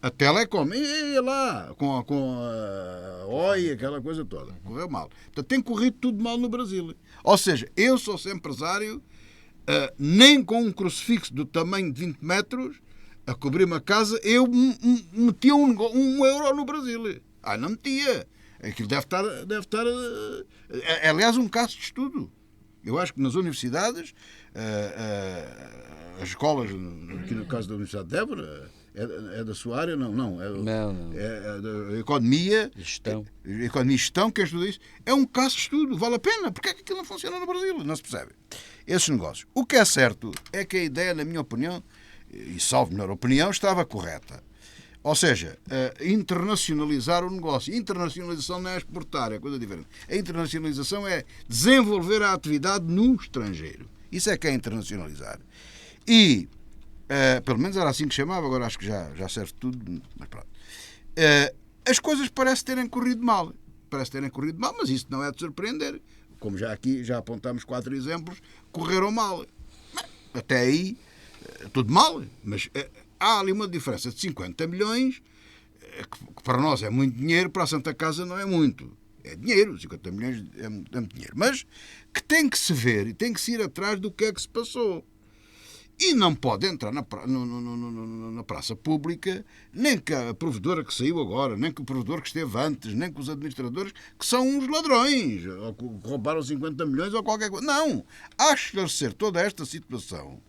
A Telecom, e lá, com a OI, aquela coisa toda. Correu mal. Portanto, tem corrido tudo mal no Brasil. Ou seja, eu sou sem empresário, nem com um crucifixo do tamanho de 20 metros, a cobrir uma casa, eu metia um euro no Brasil. Não metia. Aquilo deve estar aliás, um caso de estudo. Eu acho que nas universidades, as escolas, aqui no caso da Universidade de Évora, é da sua área? Não.
Não.
É da economia.
Gestão.
Economia e gestão, quem estuda isso. É um caso de estudo, vale a pena. Porque é que aquilo não funciona no Brasil? Não se percebe. Esses negócios. O que é certo é que a ideia, na minha opinião, e salvo melhor opinião, estava correta. Ou seja, internacionalizar o negócio. Internacionalização não é exportar, é coisa diferente. A internacionalização é desenvolver a atividade no estrangeiro. Isso é que é internacionalizar. E, pelo menos era assim que chamava, agora acho que já serve tudo. Mas pronto. As coisas parecem terem corrido mal. Mas isso não é de surpreender. Como já aqui já apontámos 4 exemplos, correram mal. Até aí, tudo mal. Mas há ali uma diferença de 50 milhões, que para nós é muito dinheiro, para a Santa Casa não é muito. É dinheiro, 50 milhões é muito dinheiro. Mas que tem que se ver e tem que se ir atrás do que é que se passou. E não pode entrar na praça pública, nem que a provedora que saiu agora, nem que o provedor que esteve antes, nem que os administradores, que são uns ladrões, ou que roubaram 50 milhões ou qualquer coisa. Não! Há que esclarecer toda esta situação.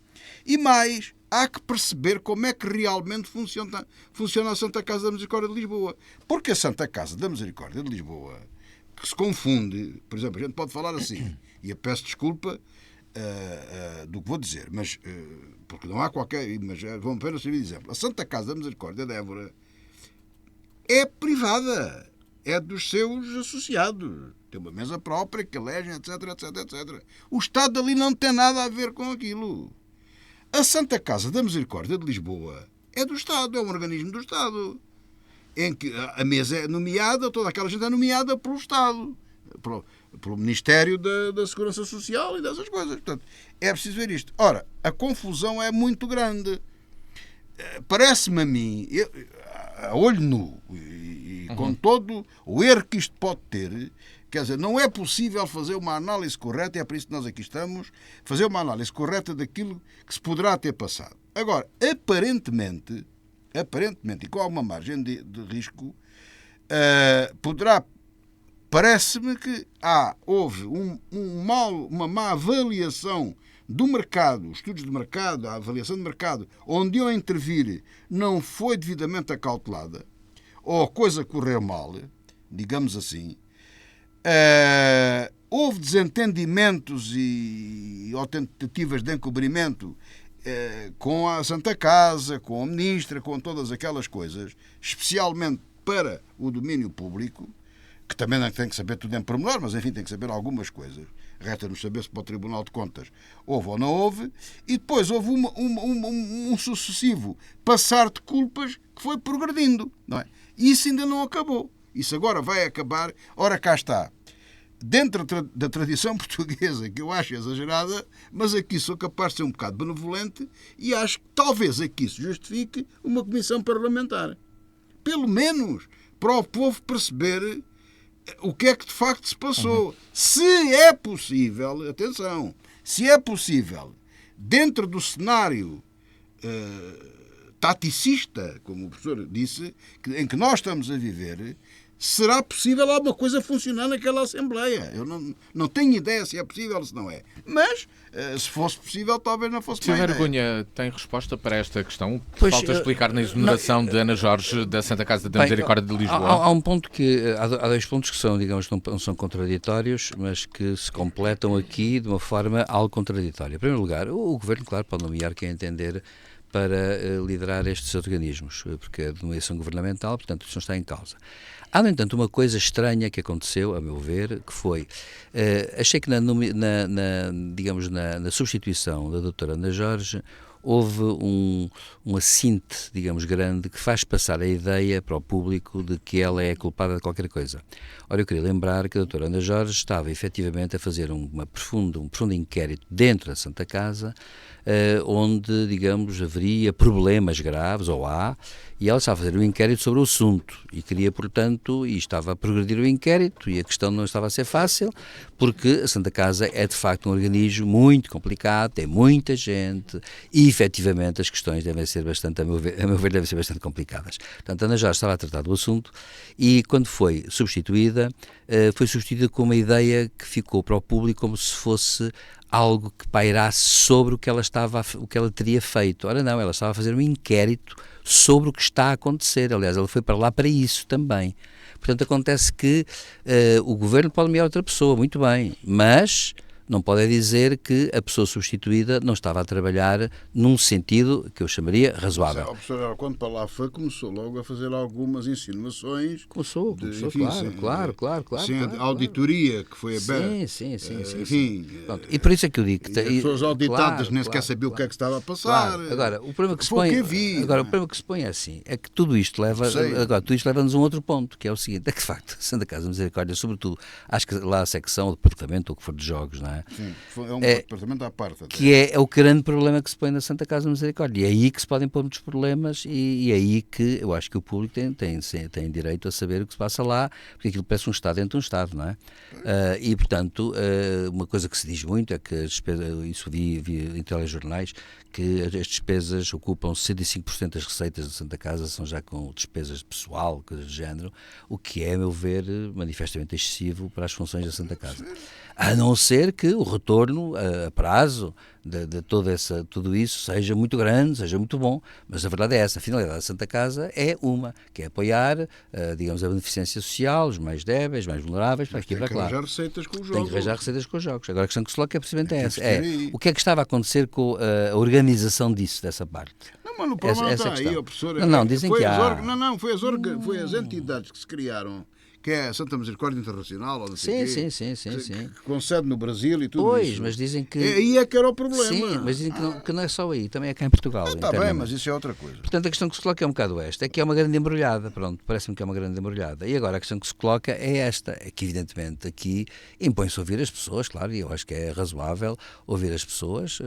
E mais, há que perceber como é que realmente funciona a Santa Casa da Misericórdia de Lisboa. Porque a Santa Casa da Misericórdia de Lisboa, que se confunde, por exemplo, a gente pode falar assim, e eu peço desculpa do que vou dizer, mas porque não há qualquer, mas vamos apenas servir de exemplo. A Santa Casa da Misericórdia de Évora é privada, é dos seus associados, tem uma mesa própria que elegem, etc. O Estado ali não tem nada a ver com aquilo. A Santa Casa da Misericórdia de Lisboa é do Estado, é um organismo do Estado, em que a mesa é nomeada, toda aquela gente é nomeada pelo Estado, pelo Ministério da Segurança Social e dessas coisas. Portanto, é preciso ver isto. Ora, a confusão é muito grande. Parece-me a mim, a olho nu, e com todo o erro que isto pode ter, quer dizer, não é possível fazer uma análise correta, e é por isso que nós aqui estamos, fazer uma análise correta daquilo que se poderá ter passado. Agora, aparentemente, e com alguma margem de risco, parece-me que houve uma má avaliação do mercado, estudos de mercado, a avaliação de mercado, onde eu intervir não foi devidamente acautelada, ou a coisa correu mal, digamos assim. Houve desentendimentos ou tentativas de encobrimento com a Santa Casa, com a Ministra, com todas aquelas coisas, especialmente para o domínio público, que também não tem que saber tudo em pormenor, mas enfim, tem que saber algumas coisas. Resta-nos saber se para o Tribunal de Contas houve ou não houve, e depois houve um sucessivo passar de culpas que foi progredindo, não é? E isso ainda não acabou. Isso agora vai acabar. Ora, cá está. dentro da tradição portuguesa, que eu acho exagerada, mas aqui sou capaz de ser um bocado benevolente e acho que talvez aqui se justifique uma comissão parlamentar. Pelo menos para o povo perceber o que é que de facto se passou. Se é possível, atenção, se é possível, dentro do cenário taticista, como o professor disse, em que nós estamos a viver, será possível alguma coisa funcionar naquela Assembleia. Eu não tenho ideia se é possível ou se não é. Mas, se fosse possível, talvez não fosse
Sr.
má
Vergonha, tem resposta para esta questão?
Pois,
Falta explicar na exoneração de Ana Jorge da Santa Casa da Misericórdia de Lisboa.
Há um ponto há dois pontos que são, digamos, não são contraditórios, mas que se completam aqui de uma forma algo contraditória. Em primeiro lugar, o Governo, claro, pode nomear quem entender para liderar estes organismos, porque é de nomeação governamental, portanto, isso não está em causa. Há, no entanto, uma coisa estranha que aconteceu, a meu ver, que foi, achei que na substituição da doutora Ana Jorge, houve uma síntese, digamos, grande, que faz passar a ideia para o público de que ela é culpada de qualquer coisa. Ora, eu queria lembrar que a doutora Ana Jorge estava efetivamente a fazer um profundo inquérito dentro da Santa Casa, onde, digamos, haveria problemas graves, ou há, e ela estava a fazer um inquérito sobre o assunto e queria, portanto, e estava a progredir o inquérito e a questão não estava a ser fácil, porque a Santa Casa é, de facto, um organismo muito complicado, tem muita gente e, efetivamente, as questões devem ser bastante, a meu ver, devem ser bastante complicadas. Portanto, a Ana Jorge estava a tratar do assunto e, quando foi substituída com uma ideia que ficou para o público como se fosse algo que pairasse sobre o que ela teria feito. Ora não, ela estava a fazer um inquérito sobre o que está a acontecer. Aliás, ela foi para lá para isso também. Portanto, acontece que o Governo pode nomear outra pessoa, muito bem, mas não pode dizer que a pessoa substituída não estava a trabalhar num sentido que eu chamaria razoável.
O professor, quando para lá foi, começou logo a fazer algumas insinuações.
Começou, claro.
Auditoria que foi aberta.
Sim.
Enfim.
Pronto, e por isso é que eu digo que...
As pessoas auditadas nem sequer sabiam o que é que estava a passar.
Claro. Agora, o problema que se põe... O problema que se põe é assim, é que tudo isto leva-nos a um outro ponto, que é o seguinte, é que de facto, Santa Casa da Misericórdia, sobretudo, acho que lá a secção, o departamento, ou o que for de jogos, não é?
Sim, é um departamento à parte. Até.
Que é o grande problema que se põe na Santa Casa da Misericórdia. E é aí que se podem pôr muitos problemas e é aí que eu acho que o público tem direito a saber o que se passa lá, porque aquilo parece um Estado dentro de um Estado, não é? E, portanto, uma coisa que se diz muito é que as despesas, isso vi em telejornais, que as despesas ocupam 65% das receitas da Santa Casa, são já com despesas de pessoal, coisas do género, o que é, a meu ver, manifestamente excessivo para as funções da Santa Casa. A não ser que o retorno a prazo de tudo isso seja muito grande, seja muito bom, mas a verdade é essa, a finalidade da Santa Casa é que é apoiar, digamos, a beneficência social, os mais débeis, mais vulneráveis, para aqui e para lá.
Tem que arranjar receitas com os jogos.
Tem que arranjar receitas com os jogos. Agora a questão que se coloca é precisamente essa. O que é que estava a acontecer com a organização dessa parte?
Não, mas o problema está aí, professor.
Dizem que há...
Foi as entidades que se criaram, que é a Santa Misericórdia Internacional, ou não sei o quê,
sim.
Que concede no Brasil e tudo
pois,
isso.
Mas dizem que...
Aí é que era o problema.
Sim, mas dizem que não é só aí, também é cá em Portugal.
Está bem, mas isso é outra coisa.
Portanto, a questão que se coloca é um bocado esta, é que é uma grande embrulhada, pronto, parece-me que é uma grande embrulhada. E agora a questão que se coloca é esta, é que evidentemente aqui impõe-se ouvir as pessoas, claro, e eu acho que é razoável ouvir as pessoas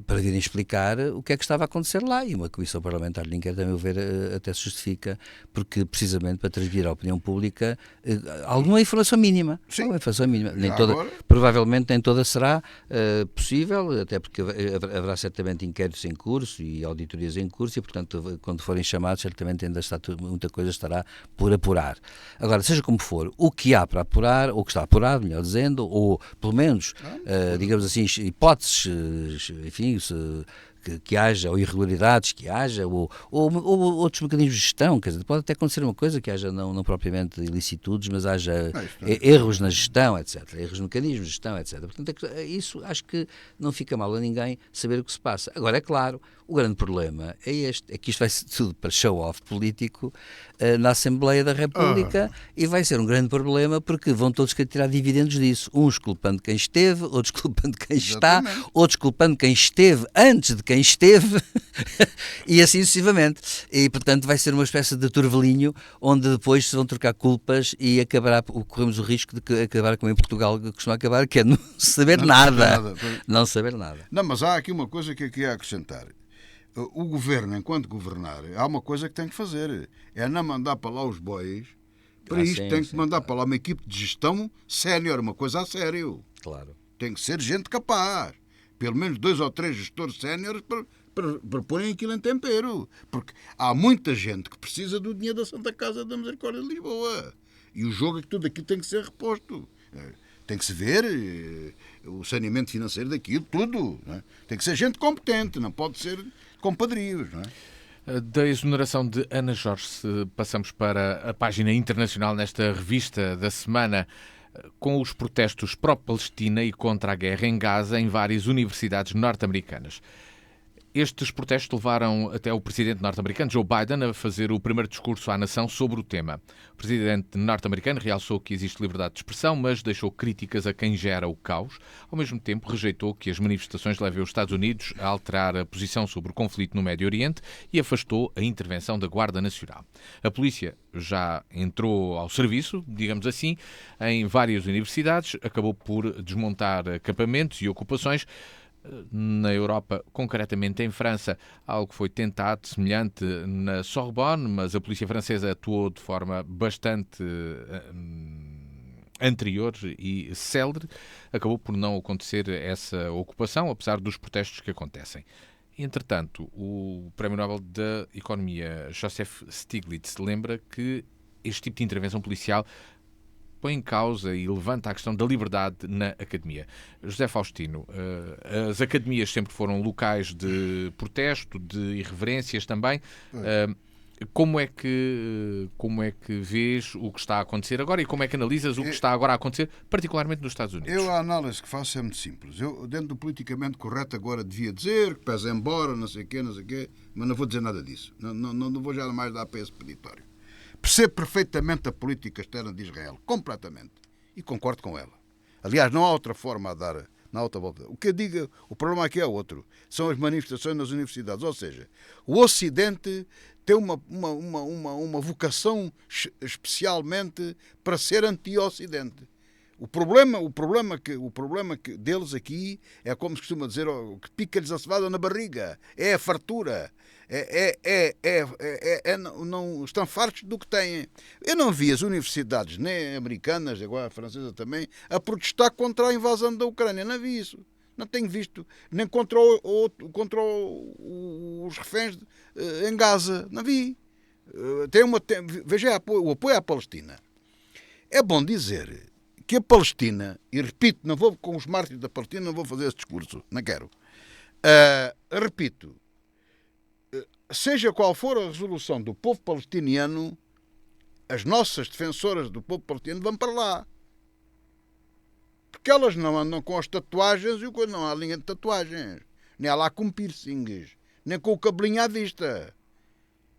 para virem explicar o que é que estava a acontecer lá, e uma comissão parlamentar de inquérito, a meu ver, até se justifica, porque precisamente para transmitir à opinião pública alguma informação mínima.
Sim.
Alguma informação mínima. Provavelmente nem toda será possível, até porque haverá certamente inquéritos em curso e auditorias em curso e, portanto, quando forem chamados, certamente ainda muita coisa estará por apurar. Agora, seja como for, o que há para apurar, ou que está apurado, melhor dizendo, ou pelo menos, digamos assim, hipóteses, enfim, que haja, ou irregularidades que haja, ou outros mecanismos de gestão, quer dizer, pode até acontecer uma coisa que haja não propriamente ilicitudes, mas haja erros na gestão, etc., erros no mecanismo de gestão, etc. Portanto, isso acho que não fica mal a ninguém saber o que se passa. Agora, é claro, o grande problema é que isto vai ser tudo para show-off político na Assembleia da República e vai ser um grande problema porque vão todos querer tirar dividendos disso, uns culpando quem esteve, outros culpando quem está, outros culpando quem esteve antes de quem quem esteve e assim sucessivamente. E, portanto, vai ser uma espécie de turvelinho onde depois se vão trocar culpas e corremos o risco de acabar como em Portugal que costuma acabar, que é não saber nada. Não saber nada.
Não, mas há aqui uma coisa que eu queria acrescentar. O governo, enquanto governar, há uma coisa que tem que fazer. É não mandar para lá os bois. Para isto
sim,
tem que
sim,
mandar
claro.
para lá uma equipe de gestão sénior, uma coisa a sério.
Claro.
Tem que ser gente capaz. Pelo menos 2 ou 3 gestores séniores para porem aquilo em tempero. Porque há muita gente que precisa do dinheiro da Santa Casa da Misericórdia de Lisboa. E o jogo é que tudo aquilo tem que ser reposto. Tem que se ver o saneamento financeiro daquilo, tudo. Não é? Tem que ser gente competente, não pode ser compadrios. Não é?
Da exoneração de Ana Jorge, passamos para a página internacional nesta revista da semana, com os protestos pró-Palestina e contra a guerra em Gaza em várias universidades norte-americanas. Estes protestos levaram até o presidente norte-americano, Joe Biden, a fazer o primeiro discurso à nação sobre o tema. O presidente norte-americano realçou que existe liberdade de expressão, mas deixou críticas a quem gera o caos. Ao mesmo tempo, rejeitou que as manifestações levem os Estados Unidos a alterar a posição sobre o conflito no Médio Oriente e afastou a intervenção da Guarda Nacional. A polícia já entrou ao serviço, digamos assim, em várias universidades, acabou por desmontar acampamentos e ocupações. Na Europa, concretamente em França, algo foi tentado semelhante na Sorbonne, mas a polícia francesa atuou de forma bastante anterior e célere. Acabou por não acontecer essa ocupação, apesar dos protestos que acontecem. Entretanto, o Prémio Nobel da Economia, Joseph Stiglitz, lembra que este tipo de intervenção policial põe em causa e levanta a questão da liberdade na academia. José Faustino, as academias sempre foram locais de protesto, de irreverências também. Como é que vês o que está a acontecer agora e como é que analisas o que está agora a acontecer, particularmente nos Estados Unidos?
A análise que faço é muito simples. Eu, dentro do politicamente correto, agora devia dizer que pesa embora, não sei o quê, mas não vou dizer nada disso. Não vou já mais dar para esse peditório. Percebo perfeitamente a política externa de Israel, completamente, e concordo com ela. Aliás, não há outra forma a dar, não há outra volta. O que eu digo, o problema aqui é outro, são as manifestações nas universidades, ou seja, o Ocidente tem uma vocação especialmente para ser anti-Ocidente. O problema deles aqui é, como se costuma dizer, que pica-lhes a cevada na barriga, é a fartura. Não estão fartos do que têm. Eu não vi as universidades, nem americanas, agora a francesa também, a protestar contra a invasão da Ucrânia. Não vi isso. Não tenho visto. Nem contra os reféns em Gaza. Não vi. Veja o apoio à Palestina. É bom dizer que a Palestina, e repito, não vou com os mártires da Palestina, não vou fazer esse discurso, não quero. Repito, seja qual for a resolução do povo palestiniano, as nossas defensoras do povo palestiniano vão para lá. Porque elas não andam com as tatuagens e não há linha de tatuagens. Nem há lá com piercings, nem com o cabelinho à vista.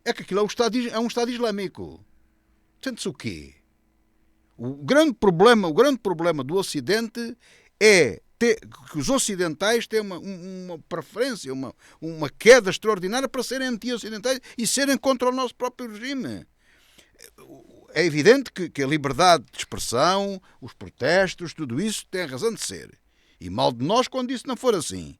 É que aquilo é um Estado Islâmico. Sente-se o quê? O grande problema do Ocidente é que os ocidentais têm uma preferência, uma queda extraordinária para serem anti-ocidentais e serem contra o nosso próprio regime. É evidente que a liberdade de expressão, os protestos, tudo isso tem razão de ser. E mal de nós quando isso não for assim.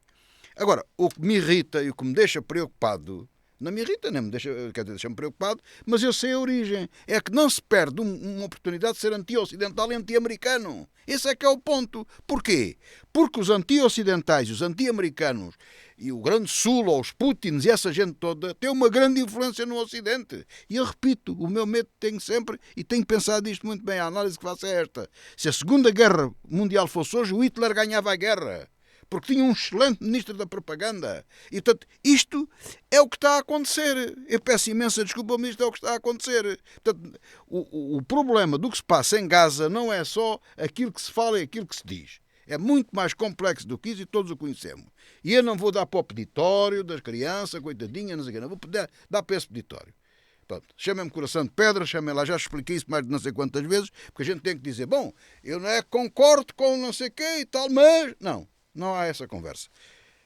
Agora, o que me irrita e o que me deixa preocupado, não me irrita, nem me deixa-me preocupado, mas eu sei a origem. É que não se perde uma oportunidade de ser anti-ocidental e anti-americano. Esse é que é o ponto. Porquê? Porque os anti-ocidentais e os anti-americanos e o Grande Sul, ou os Putins e essa gente toda, têm uma grande influência no Ocidente. E eu repito, o meu medo tenho sempre, e tenho pensado isto muito bem, a análise que faço é esta. Se a Segunda Guerra Mundial fosse hoje, o Hitler ganhava a guerra. Porque tinha um excelente ministro da propaganda. E, portanto, isto é o que está a acontecer. Eu peço imensa desculpa, mas isto é o que está a acontecer. Portanto, o problema do que se passa em Gaza não é só aquilo que se fala e aquilo que se diz. É muito mais complexo do que isso e todos o conhecemos. E eu não vou dar para o peditório das crianças, coitadinhas, não sei o que, não vou dar para esse peditório. Chamem-me coração de pedra, chamem lá, já expliquei isso mais de não sei quantas vezes, porque a gente tem que dizer, bom, eu não concordo com não sei o quê e tal, mas... Não há essa conversa.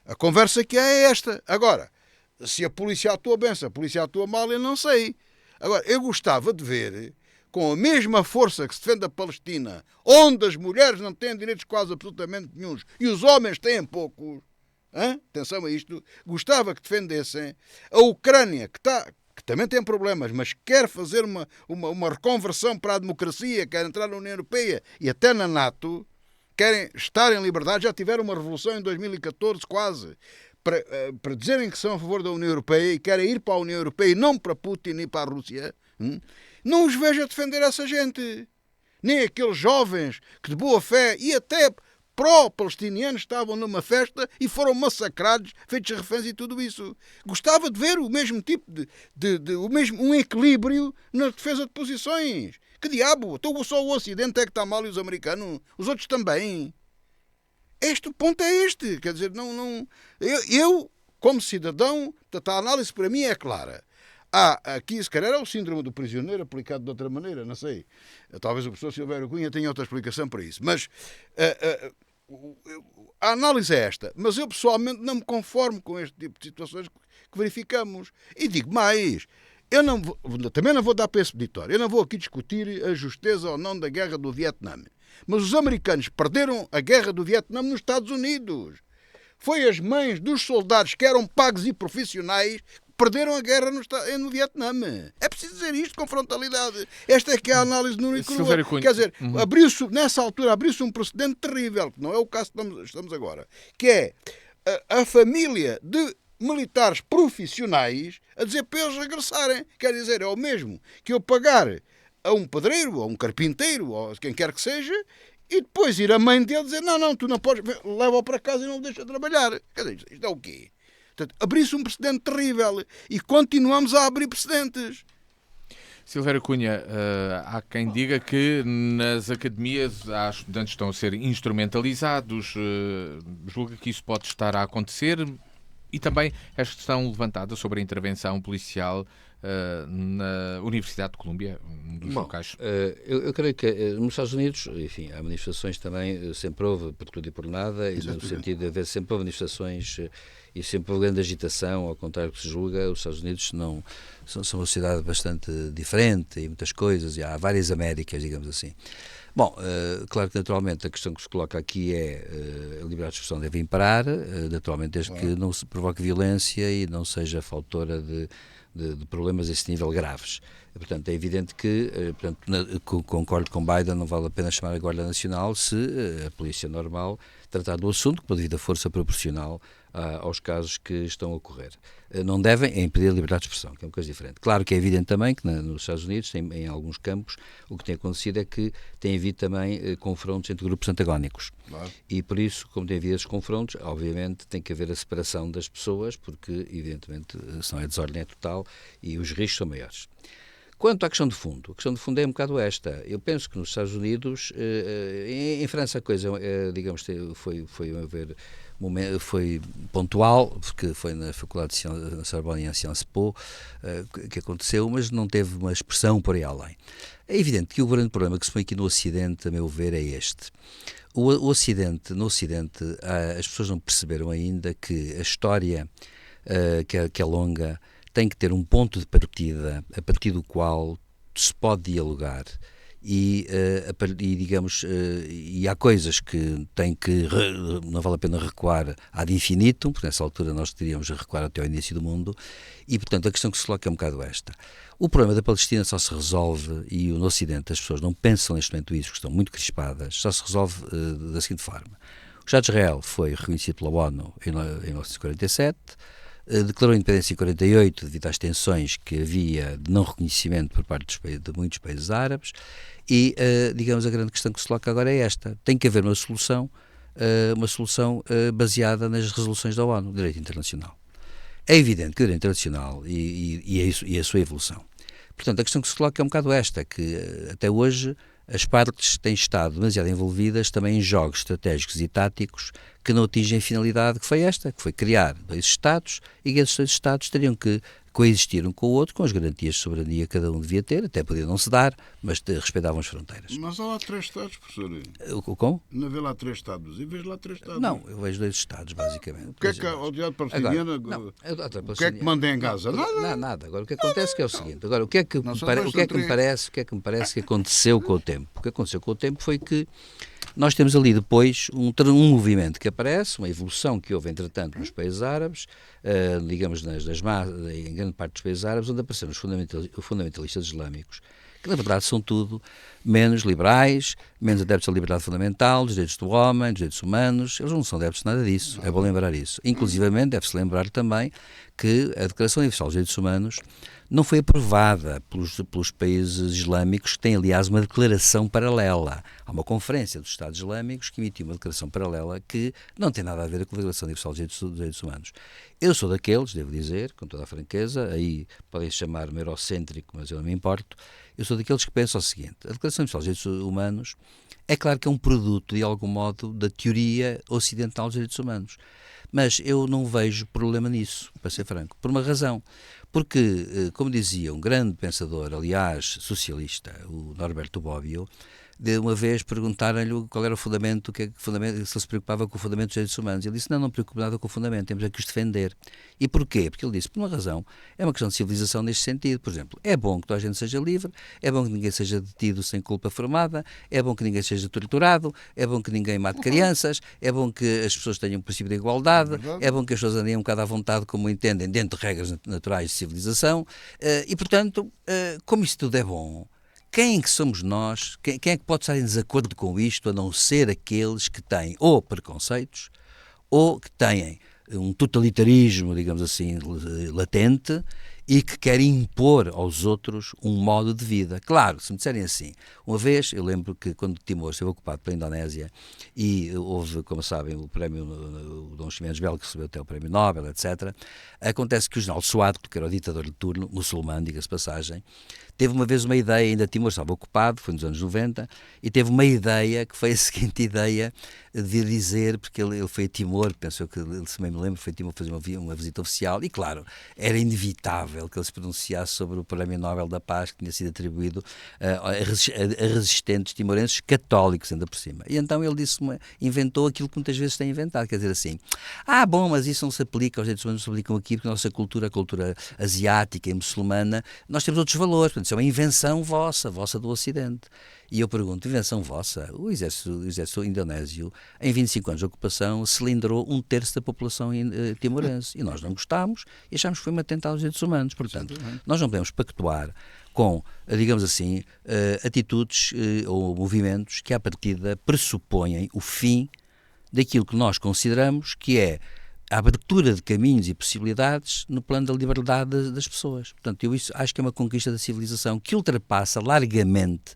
A conversa que há é esta. Agora, se a polícia atua bem, se a polícia atua mal, eu não sei. Agora, eu gostava de ver, com a mesma força que se defende a Palestina, onde as mulheres não têm direitos quase absolutamente nenhuns e os homens têm poucos, atenção a isto, gostava que defendessem a Ucrânia, que também tem problemas, mas quer fazer uma reconversão para a democracia, quer entrar na União Europeia e até na NATO, querem estar em liberdade, já tiveram uma revolução em 2014 quase, para dizerem que são a favor da União Europeia e querem ir para a União Europeia e não para Putin e para a Rússia, não os vejo a defender essa gente. Nem aqueles jovens que de boa fé e até pró-palestinianos estavam numa festa e foram massacrados, feitos reféns e tudo isso. Gostava de ver o mesmo tipo um equilíbrio na defesa de posições. Que diabo? Então só o Ocidente é que está mal e os americanos? Os outros também. O ponto é este. Quer dizer, eu como cidadão, a análise para mim é clara. Aqui, se calhar, é o síndrome do prisioneiro aplicado de outra maneira, não sei. Talvez o professor Silvério Cunha tenha outra explicação para isso. Mas a análise é esta. Mas eu, pessoalmente, não me conformo com este tipo de situações que verificamos. E digo mais, também não vou dar para esse peditório. Eu não vou aqui discutir a justeza ou não da guerra do Vietnã. Mas os americanos perderam a guerra do Vietnã nos Estados Unidos. Foi as mães dos soldados que eram pagos e profissionais perderam a guerra no Vietnã. É preciso dizer isto com frontalidade. Esta é que é a análise no crua. Quer dizer, nessa altura abriu-se um precedente terrível, que não é o caso que estamos agora, que é a família de militares profissionais a dizer para eles regressarem. Quer dizer, é o mesmo que eu pagar a um pedreiro, ou a um carpinteiro, ou quem quer que seja, e depois ir a mãe dele dizer, não, tu não podes, leva-o para casa e não o deixa trabalhar. Quer dizer, isto é o quê? Portanto, abriu-se um precedente terrível e continuamos a abrir precedentes.
Silvério Cunha, há quem diga que nas academias há estudantes que estão a ser instrumentalizados. Julga que isso pode estar a acontecer? E também esta questão levantada sobre a intervenção policial na Universidade de Colômbia, um dos locais.
Eu creio que nos Estados Unidos, enfim, há manifestações também, sempre houve por tudo e por nada, e no sentido de haver sempre manifestações e sempre houve grande agitação, ao contrário do que se julga. Os Estados Unidos são uma sociedade bastante diferente e muitas coisas, e há várias Américas, digamos assim. Bom, claro que naturalmente a questão que se coloca aqui é a liberdade de expressão deve imparar, naturalmente desde que não se provoque violência e não seja fautora de problemas a esse nível graves. Portanto, é evidente que, concordo com Biden, não vale a pena chamar a Guarda Nacional se a Polícia Normal tratar do assunto com a devida força proporcional aos casos que estão a ocorrer. Não devem impedir a liberdade de expressão, que é uma coisa diferente. Claro que é evidente também que nos Estados Unidos, em alguns campos, o que tem acontecido é que tem havido também confrontos entre grupos antagónicos. Claro. E por isso, como tem havido esses confrontos, obviamente tem que haver a separação das pessoas, porque evidentemente senão a desordem é total e os riscos são maiores. Quanto à questão de fundo, a questão de fundo é um bocado esta. Eu penso que nos Estados Unidos, em França a coisa, digamos, foi pontual, porque foi na Faculdade de Ciências, na Sorbonne e em Sciences Po, que aconteceu, mas não teve uma expressão por aí além. É evidente que o grande problema que se põe aqui no Ocidente, a meu ver, é este. No Ocidente, as pessoas não perceberam ainda que a história, que é longa, tem que ter um ponto de partida a partir do qual se pode dialogar e digamos, e há coisas que não vale a pena recuar ad infinitum, porque nessa altura nós teríamos a recuar até ao início do mundo, e portanto a questão que se coloca é um bocado esta. O problema da Palestina só se resolve, e no Ocidente as pessoas não pensam neste momento isso, porque estão muito crispadas, só se resolve da seguinte forma. O Estado de Israel foi reconhecido pela ONU em 1947, declarou a independência em 1948 devido às tensões que havia de não reconhecimento por parte de muitos países árabes e, digamos, a grande questão que se coloca agora é esta. Tem que haver uma solução baseada nas resoluções da ONU, direito internacional. É evidente que o direito internacional e a sua evolução. Portanto, a questão que se coloca é um bocado esta, que até hoje as partes têm estado demasiado envolvidas também em jogos estratégicos e táticos que não atingem a finalidade que foi esta, que foi criar dois Estados, e esses dois Estados teriam que coexistir um com o outro, com as garantias de soberania que cada um devia ter, até podia não se dar, mas respeitavam as fronteiras.
Mas há lá 3 Estados, professor.
Como?
Não vê lá 3 Estados. E vês lá 3 Estados.
Não, eu vejo 2 Estados, basicamente.
O que é que a autoridade palestiniana... O que é que manda em Gaza?
Nada. Nada. Agora, o que acontece é o seguinte. Agora, o que é que me parece que aconteceu com o tempo? O que aconteceu com o tempo foi que nós temos ali depois um movimento que aparece, uma evolução que houve, entretanto, nos países árabes, digamos, em grande parte dos países árabes, onde apareceram os fundamentalistas islâmicos, que na verdade são tudo menos liberais, menos adeptos da liberdade fundamental, dos direitos do homem, dos direitos humanos. Eles não são adeptos de nada disso, é bom lembrar isso. Inclusivamente, deve-se lembrar também que a Declaração Universal dos Direitos Humanos não foi aprovada pelos países islâmicos, que têm, aliás, uma declaração paralela. Há uma conferência dos Estados Islâmicos que emitiu uma declaração paralela que não tem nada a ver com a Declaração Universal dos Direitos Humanos. Eu sou daqueles, devo dizer, com toda a franqueza, aí podem chamar-me eurocêntrico, mas eu não me importo, eu sou daqueles que pensam o seguinte: a Declaração Universal dos Direitos Humanos é claro que é um produto, de algum modo, da teoria ocidental dos direitos humanos. Mas eu não vejo problema nisso, para ser franco, por uma razão. Porque, como dizia um grande pensador, aliás, socialista, o Norberto Bobbio, de uma vez perguntaram-lhe qual era o fundamento, se ele se preocupava com o fundamento dos direitos humanos. Ele disse: não me preocupo nada com o fundamento, temos é que os defender. E porquê? Porque ele disse, por uma razão, é uma questão de civilização neste sentido. Por exemplo, é bom que toda a gente seja livre, é bom que ninguém seja detido sem culpa formada, é bom que ninguém seja torturado, é bom que ninguém mate crianças, é bom que as pessoas tenham o princípio da igualdade, é bom que as pessoas andem um bocado à vontade como entendem, dentro de regras naturais de civilização, e portanto, como isso tudo é bom, quem é que somos nós? Quem é que pode estar em desacordo com isto, a não ser aqueles que têm ou preconceitos ou que têm um totalitarismo, digamos assim, latente e que querem impor aos outros um modo de vida. Claro, se me disserem assim, uma vez, eu lembro que quando Timor esteve ocupado pela Indonésia e houve, como sabem, o prémio, o Dom Ximenes Belo, que recebeu até o prémio Nobel, etc., acontece que o general Suharto, que era o ditador de turno, muçulmano, diga-se passagem, teve uma vez uma ideia, ainda Timor estava ocupado, foi nos anos 90, e teve uma ideia, que foi a seguinte ideia, de dizer, porque ele foi a Timor, penso que ele, se bem me lembro, foi a Timor fazer uma visita oficial, e claro, era inevitável que ele se pronunciasse sobre o Prémio Nobel da Paz, que tinha sido atribuído a resistentes timorenses católicos, ainda por cima. E então ele inventou aquilo que muitas vezes tem inventado, quer dizer assim, bom, mas isso não se aplica, os direitos humanos não se aplicam aqui, porque a nossa cultura, a cultura asiática e muçulmana, nós temos outros valores, portanto, isso é uma invenção vossa do Ocidente. E eu pergunto, invenção vossa? O exército indonésio, em 25 anos de ocupação, cilindrou 1/3 da população timorense. E nós não gostámos e achámos que foi uma atentado aos direitos humanos. Portanto, nós não podemos pactuar com, digamos assim, atitudes ou movimentos que, à partida, pressupõem o fim daquilo que nós consideramos que é a abertura de caminhos e possibilidades no plano da liberdade das pessoas. Portanto, eu isso acho que é uma conquista da civilização que ultrapassa largamente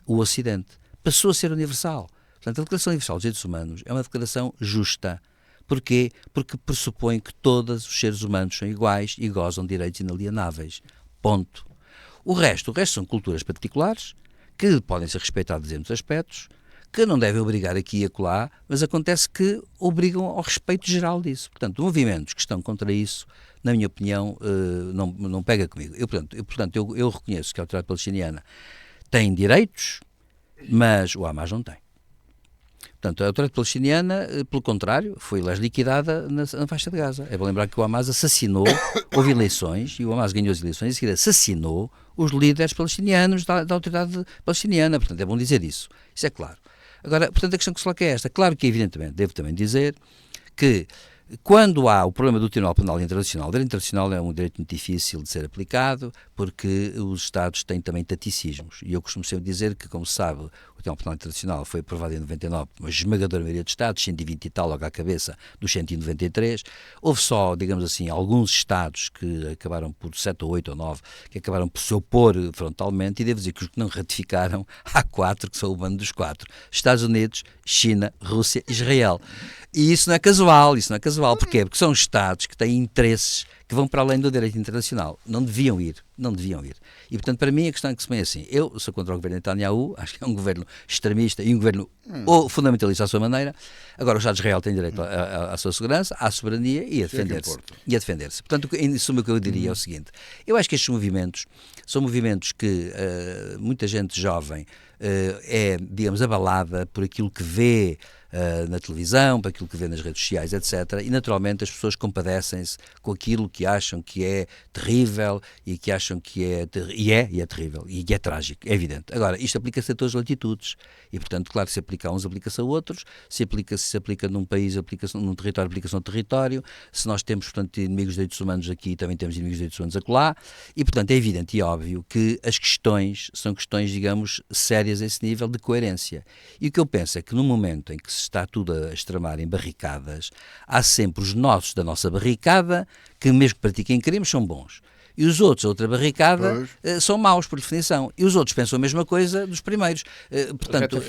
o Ocidente. Passou a ser universal. Portanto, a Declaração Universal dos Direitos Humanos é uma declaração justa. Porquê? Porque pressupõe que todos os seres humanos são iguais e gozam de direitos inalienáveis. Ponto. O resto são culturas particulares que podem ser respeitadas em muitos aspectos, que não devem obrigar aqui e acolá, mas acontece que obrigam ao respeito geral disso. Portanto, movimentos que estão contra isso, na minha opinião, não pega comigo. Eu reconheço que a autoridade palestiniana tem direitos, mas o Hamas não tem. Portanto, a autoridade palestiniana, pelo contrário, foi liquidada na faixa de Gaza. É bom lembrar que o Hamas assassinou, houve eleições, e o Hamas ganhou as eleições, e seguida assassinou os líderes palestinianos da autoridade palestiniana. Portanto, é bom dizer isso. Isso é claro. Agora, portanto, a questão que se coloca é esta. Claro que, evidentemente, devo também dizer que quando há o problema do Tribunal Penal Internacional, o direito internacional é um direito muito difícil de ser aplicado, porque os Estados têm também taticismos. E eu costumo sempre dizer que, como se sabe, o Tribunal Penal Internacional foi aprovado em 99 por uma esmagadora maioria de Estados, 120 e tal logo à cabeça dos 193. Houve só, digamos assim, alguns Estados que acabaram por 7 ou 8 ou 9, que acabaram por se opor frontalmente, e devo dizer que os que não ratificaram, há 4 que são o bando dos 4. Estados Unidos, China, Rússia, Israel. E isso não é casual. Porquê? Porque são Estados que têm interesses que vão para além do direito internacional. Não deviam ir. E, portanto, para mim, a questão é que se põe assim. Eu sou contra o governo de Netanyahu, acho que é um governo extremista e um governo fundamentalista à sua maneira. Agora, o Estado de Israel tem direito à sua segurança, à soberania e a defender-se. Portanto, em suma, o que eu diria é o seguinte. Eu acho que estes movimentos são movimentos que muita gente jovem é, digamos, abalada por aquilo que vê na televisão, por aquilo que vê nas redes sociais, etc. E, naturalmente, as pessoas compadecem-se com aquilo que acham que é terrível e que acham que é terrível e que é trágico, é evidente. Agora, isto aplica-se a todas as latitudes e, portanto, claro, se aplica a uns, aplica-se a outros, se aplica num país, aplica-se num território, aplica-se a um território, se nós temos, portanto, inimigos de direitos humanos aqui, também temos inimigos de direitos humanos acolá, e, portanto, é evidente e óbvio que as questões são questões, digamos, sérias a esse nível de coerência. E o que eu penso é que no momento em que se está tudo a extremar em barricadas, há sempre os nossos da nossa barricada que, mesmo que pratiquem crimes, são bons. E os outros, a outra barricada, são maus, por definição. E os outros pensam a mesma coisa dos primeiros. Portanto,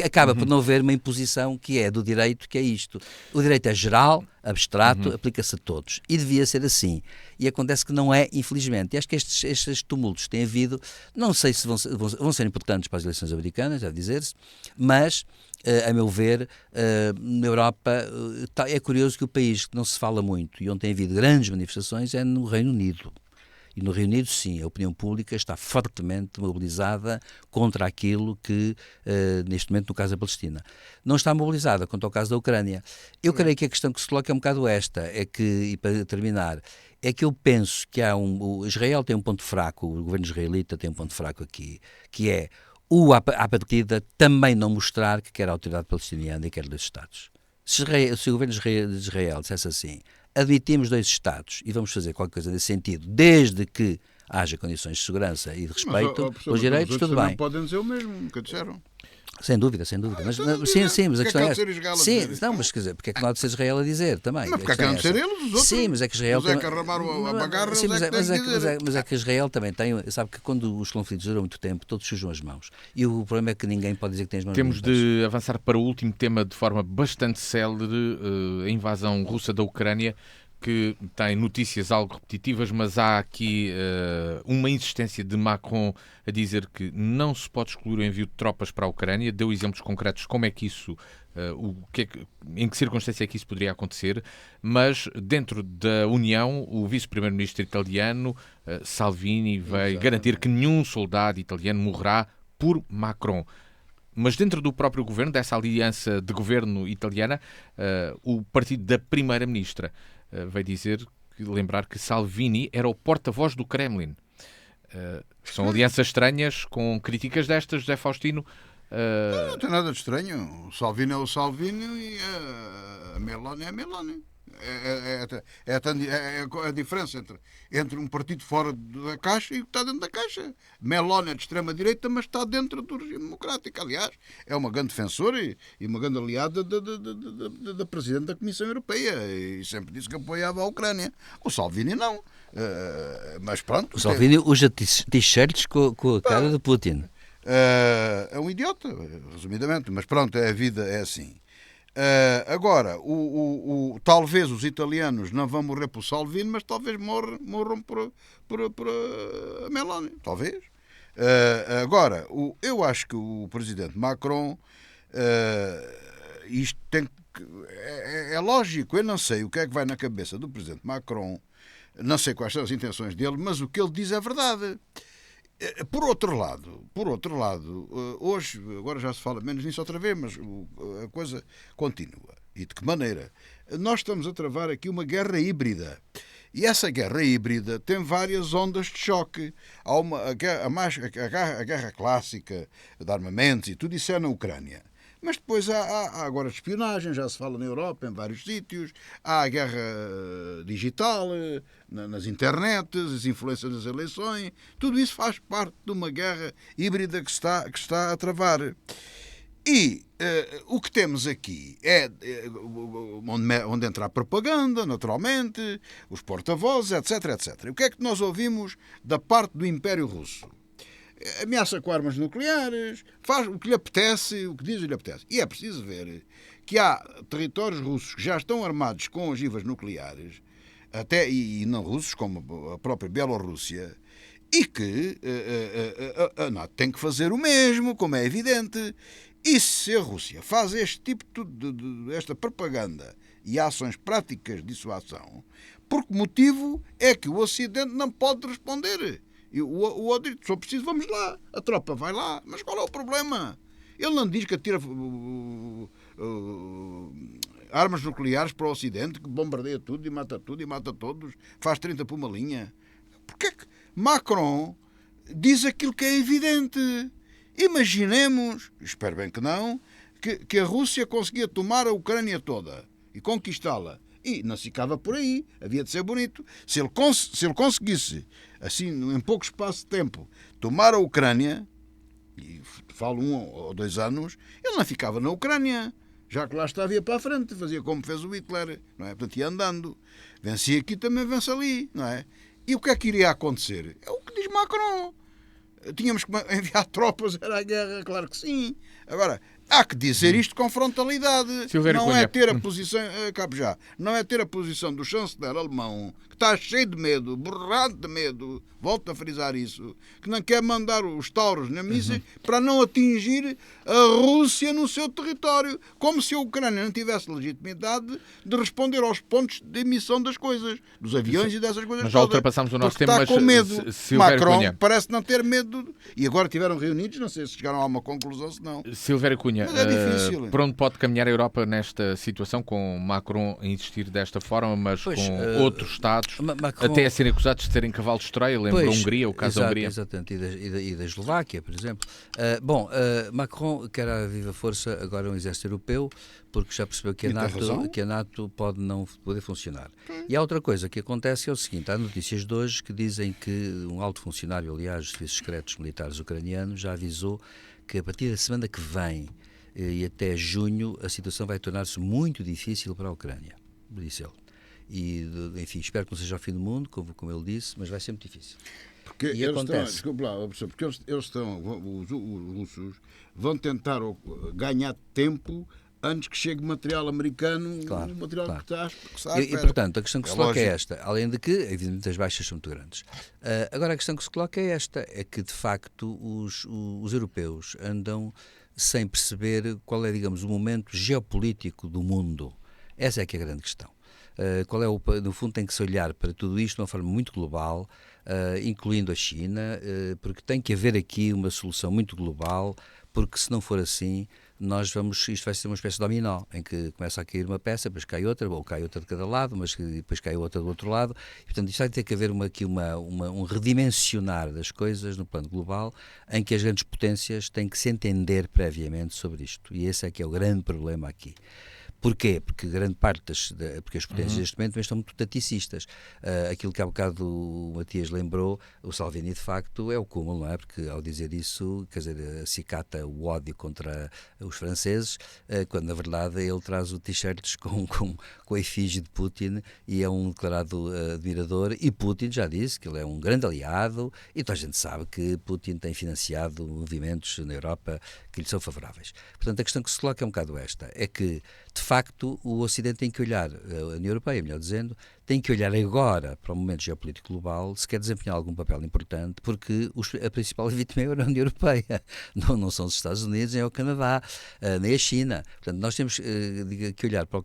acaba por não haver uma imposição que é do direito, que é isto. O direito é geral, abstrato, aplica-se a todos. E devia ser assim. E acontece que não é, infelizmente. E acho que estes tumultos têm havido, não sei se vão ser importantes para as eleições americanas, deve dizer-se, mas a meu ver, na Europa, é curioso que o país que não se fala muito e onde tem havido grandes manifestações é no Reino Unido. E no Reino Unido, sim, a opinião pública está fortemente mobilizada contra aquilo que, neste momento, no caso da Palestina, não está mobilizada contra o caso da Ucrânia. Eu creio que a questão que se coloca é um bocado esta, é que, e para terminar, é que eu penso que o Israel tem um ponto fraco, o governo israelita tem um ponto fraco aqui, que é à partida, também não mostrar que quer a autoridade palestiniana e quer dois Estados. Se o governo de Israel dissesse assim, admitimos dois Estados e vamos fazer qualquer coisa nesse sentido, desde que haja condições de segurança e de respeito pelos direitos, tudo bem.
Podem dizer o mesmo, nunca disseram.
Sem dúvida. Mas, sim, mas a questão é
sim,
não, mas quer dizer, porque é que não há de ser Israel a dizer também?
Mas porque é que não de ser eles, os outros?
Sim, mas é que Israel
tem... a bagarra, sim,
mas é que Israel também tem, sabe que quando os conflitos duram muito tempo, todos sujam as mãos. E o problema é que ninguém pode dizer que tem as mãos
Temos
limpas.
de avançar para o último tema de forma bastante célere, a invasão russa da Ucrânia, que tem notícias algo repetitivas, mas há aqui uma insistência de Macron a dizer que não se pode excluir o envio de tropas para a Ucrânia. Deu exemplos concretos como é que isso, em que circunstância é que isso poderia acontecer, mas dentro da União, o vice-primeiro-ministro italiano, Salvini, vai garantir que nenhum soldado italiano morrerá por Macron. Mas dentro do próprio governo, dessa aliança de governo italiana, o partido da primeira-ministra vai lembrar que Salvini era o porta-voz do Kremlin. São alianças estranhas com críticas destas, José Faustino?
Não tem nada de estranho. O Salvini é o Salvini e a Meloni é a Meloni. É a diferença entre um partido fora da caixa e o que está dentro da caixa. Meloni é de extrema-direita, mas está dentro do regime democrático. Aliás, é uma grande defensora e uma grande aliada da Presidente da Comissão Europeia e sempre disse que apoiava a Ucrânia. O Salvini não. Mas pronto.
O Salvini usa t-shirts com a cara de Putin.
É um idiota, resumidamente. Mas pronto, a vida é assim. Agora, talvez os italianos não vão morrer por Salvini, mas talvez morram por a Meloni. Talvez. Agora, eu acho que o presidente Macron, isto tem que. É lógico, eu não sei o que é que vai na cabeça do presidente Macron, não sei quais são as intenções dele, mas o que ele diz é verdade. Por outro lado, hoje, agora já se fala menos nisso outra vez, mas a coisa continua. E de que maneira? Nós estamos a travar aqui uma guerra híbrida. E essa guerra híbrida tem várias ondas de choque. Há a guerra clássica de armamentos e tudo isso é na Ucrânia. Mas depois há agora espionagem, já se fala na Europa, em vários sítios. Há a guerra digital, nas internets, as influências das eleições. Tudo isso faz parte de uma guerra híbrida que está a travar. E o que temos aqui é onde entra a propaganda, naturalmente, os porta-vozes, etc. E o que é que nós ouvimos da parte do Império Russo? Ameaça com armas nucleares, faz o que lhe apetece, o que diz lhe apetece. E é preciso ver que há territórios russos que já estão armados com ogivas nucleares até e não russos, como a própria Bielorrússia, e que a NATO tem que fazer o mesmo, como é evidente. E se a Rússia faz este tipo esta propaganda e ações práticas de dissuasão, por que motivo é que o Ocidente não pode responder? E o outro diz, se for preciso, vamos lá, a tropa vai lá, mas qual é o problema? Ele não diz que atira armas nucleares para o Ocidente, que bombardeia tudo e mata todos, faz 30 por uma linha. Porquê que Macron diz aquilo que é evidente? Imaginemos, espero bem que não, que a Rússia conseguia tomar a Ucrânia toda e conquistá-la. E não se ficava por aí, havia de ser bonito. Se ele conseguisse, assim, em pouco espaço de tempo, tomar a Ucrânia, e falo 1 ou 2 anos, ele não ficava na Ucrânia. Já que lá estava, ia para a frente, fazia como fez o Hitler, não é? Portanto, ia andando. Vencia aqui, também vence ali, não é? E o que é que iria acontecer? É o que diz Macron. Tínhamos que enviar tropas, era a guerra, claro que sim. Agora, há que dizer isto com frontalidade.
Silvério
Não
Cunha.
é ter a posição, cabe já, não é ter a posição do chanceler alemão, que está cheio de medo, borrado de medo, volto a frisar isso, que não quer mandar os tauros na missa para não atingir a Rússia no seu território, como se a Ucrânia não tivesse legitimidade de responder aos pontos de emissão das coisas, dos aviões e dessas coisas.
Mas já
todas.
ultrapassamos o nosso
Porque
tempo,
está
mas
com medo.
Silvério
Macron
Cunha.
parece não ter medo, e agora estiveram reunidos, não sei se chegaram a uma conclusão, se não.
Silvério Cunha,
Mas é difícil.
por onde pode caminhar a Europa nesta situação, com Macron a insistir desta forma, mas
Pois,
com outros Estados
Macron-
até a serem acusados de serem cavalos de Troia? Lembro a Hungria, o caso da Hungria.
Exatamente, e da Eslováquia, por exemplo. Macron quer a viva força agora um exército europeu, porque já percebeu que
E tem razão.
a NATO pode não poder funcionar. E há outra coisa que acontece, que é o seguinte, há notícias de hoje que dizem que um alto funcionário, aliás, dos serviços secretos militares ucranianos, já avisou que a partir da semana que vem e até junho a situação vai tornar-se muito difícil para a Ucrânia, disse ele. E, enfim, espero que não seja o fim do mundo, como ele disse, mas vai ser muito difícil.
Porque
E
eles
acontece.
estão, desculpa lá, porque eles estão, os russos vão tentar ganhar tempo antes que chegue material americano,
Claro,
material
claro.
que está à
E,
espera.
portanto, a questão que se coloca é
lógico.
esta, além de que, evidentemente, as baixas são muito grandes. Agora, a questão que se coloca é esta, é que, de facto, os europeus andam sem perceber qual é, digamos, o momento geopolítico do mundo. Essa é que é a grande questão. No fundo, tem que se olhar para tudo isto de uma forma muito global, incluindo a China, porque tem que haver aqui uma solução muito global, porque se não for assim, isto vai ser uma espécie de dominó, em que começa a cair uma peça, depois cai outra, ou cai outra de cada lado, mas depois cai outra do outro lado, e portanto isto vai ter que haver um redimensionar das coisas no plano global, em que as grandes potências têm que se entender previamente sobre isto, e esse é que é o grande problema aqui. Porquê? Porque grande parte porque as potências neste momento também estão muito taticistas. Aquilo que há bocado o Matias lembrou, o Salvini de facto é o cúmulo, não é? Porque ao dizer isso, quer dizer, acicata o ódio contra os franceses, quando na verdade ele traz o t-shirts com a efígie de Putin e é um declarado admirador, e Putin já disse que ele é um grande aliado, e toda a gente sabe que Putin tem financiado movimentos na Europa que lhe são favoráveis. Portanto, a questão que se coloca é um bocado esta, é que de facto, o Ocidente tem que olhar, a União Europeia, melhor dizendo, tem que olhar agora para o momento geopolítico global se quer desempenhar algum papel importante, porque a principal vítima é a União Europeia, não são os Estados Unidos, nem é o Canadá, nem a China. Portanto, nós temos que olhar para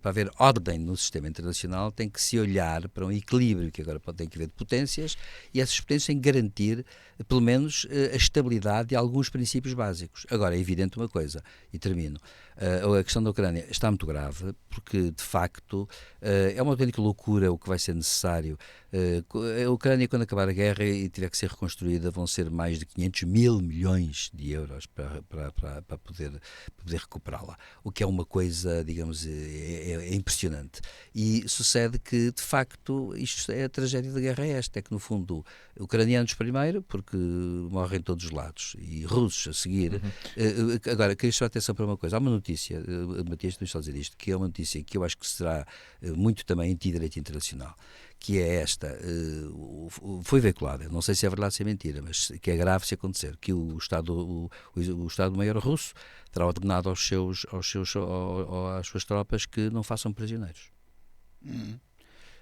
haver ordem no sistema internacional, tem que se olhar para um equilíbrio que agora tem que haver de potências, e essas potências têm que garantir, pelo menos, a estabilidade de alguns princípios básicos. Agora, é evidente uma coisa, e termino, a questão da Ucrânia está muito grave, porque, de facto, é uma autêntica loucura o que vai ser necessário. A Ucrânia, quando acabar a guerra e tiver que ser reconstruída, vão ser mais de 500 mil milhões de euros para poder recuperá-la. O que é uma coisa, digamos, é impressionante. E sucede que, de facto, isto é a tragédia da guerra, é que, no fundo, ucranianos primeiro, porque morrem de todos os lados, e russos a seguir. Agora, queria chamar a atenção para uma coisa. Há uma notícia, Matias, não estou a dizer isto, que é uma notícia que eu acho que será muito também anti-direito internacional, que é esta, foi veiculada, não sei se é verdade ou se é mentira, mas que é grave se acontecer, que o Estado-Maior russo terá ordenado às suas tropas que não façam prisioneiros.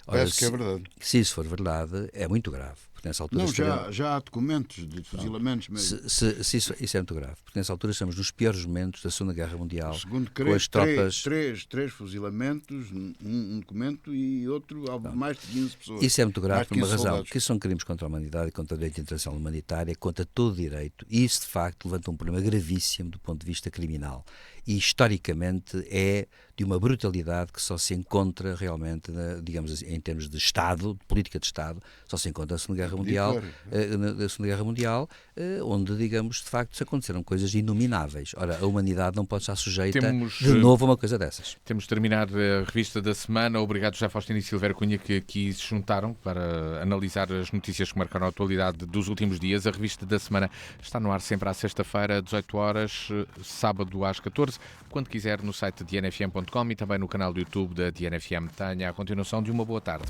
Parece que é verdade.
Se isso for verdade, é muito grave. Porque nessa altura
Não, já há documentos de fuzilamentos mesmo.
se isso é muito grave, porque nessa altura estamos nos piores momentos da Segunda Guerra Mundial.
Segundo
com as tropas.
três fuzilamentos, um documento e outro há mais de 15 pessoas.
Isso é muito grave
Mais de
por uma
15
razão,
soldados.
que isso são crimes contra a humanidade e contra o direito internacional humanitário, contra todo o direito, e isso de facto levanta um problema gravíssimo do ponto de vista criminal. E historicamente é de uma brutalidade que só se encontra realmente, digamos assim, em termos de Estado, de política de Estado, só se encontra na Segunda Guerra Mundial, na Segunda Guerra Mundial, onde, digamos, de facto, se aconteceram coisas inomináveis. Ora, a humanidade não pode estar sujeita de novo a uma coisa dessas.
Temos de terminar a revista da semana. Obrigado, José Faustino e Silvério Cunha, que aqui se juntaram para analisar as notícias que marcaram a atualidade dos últimos dias. A revista da semana está no ar sempre à sexta-feira, às 18 horas, sábado às 14, quando quiser, no site de dnfm.com e também no canal do YouTube da DNFM. Tenha a continuação de uma boa tarde.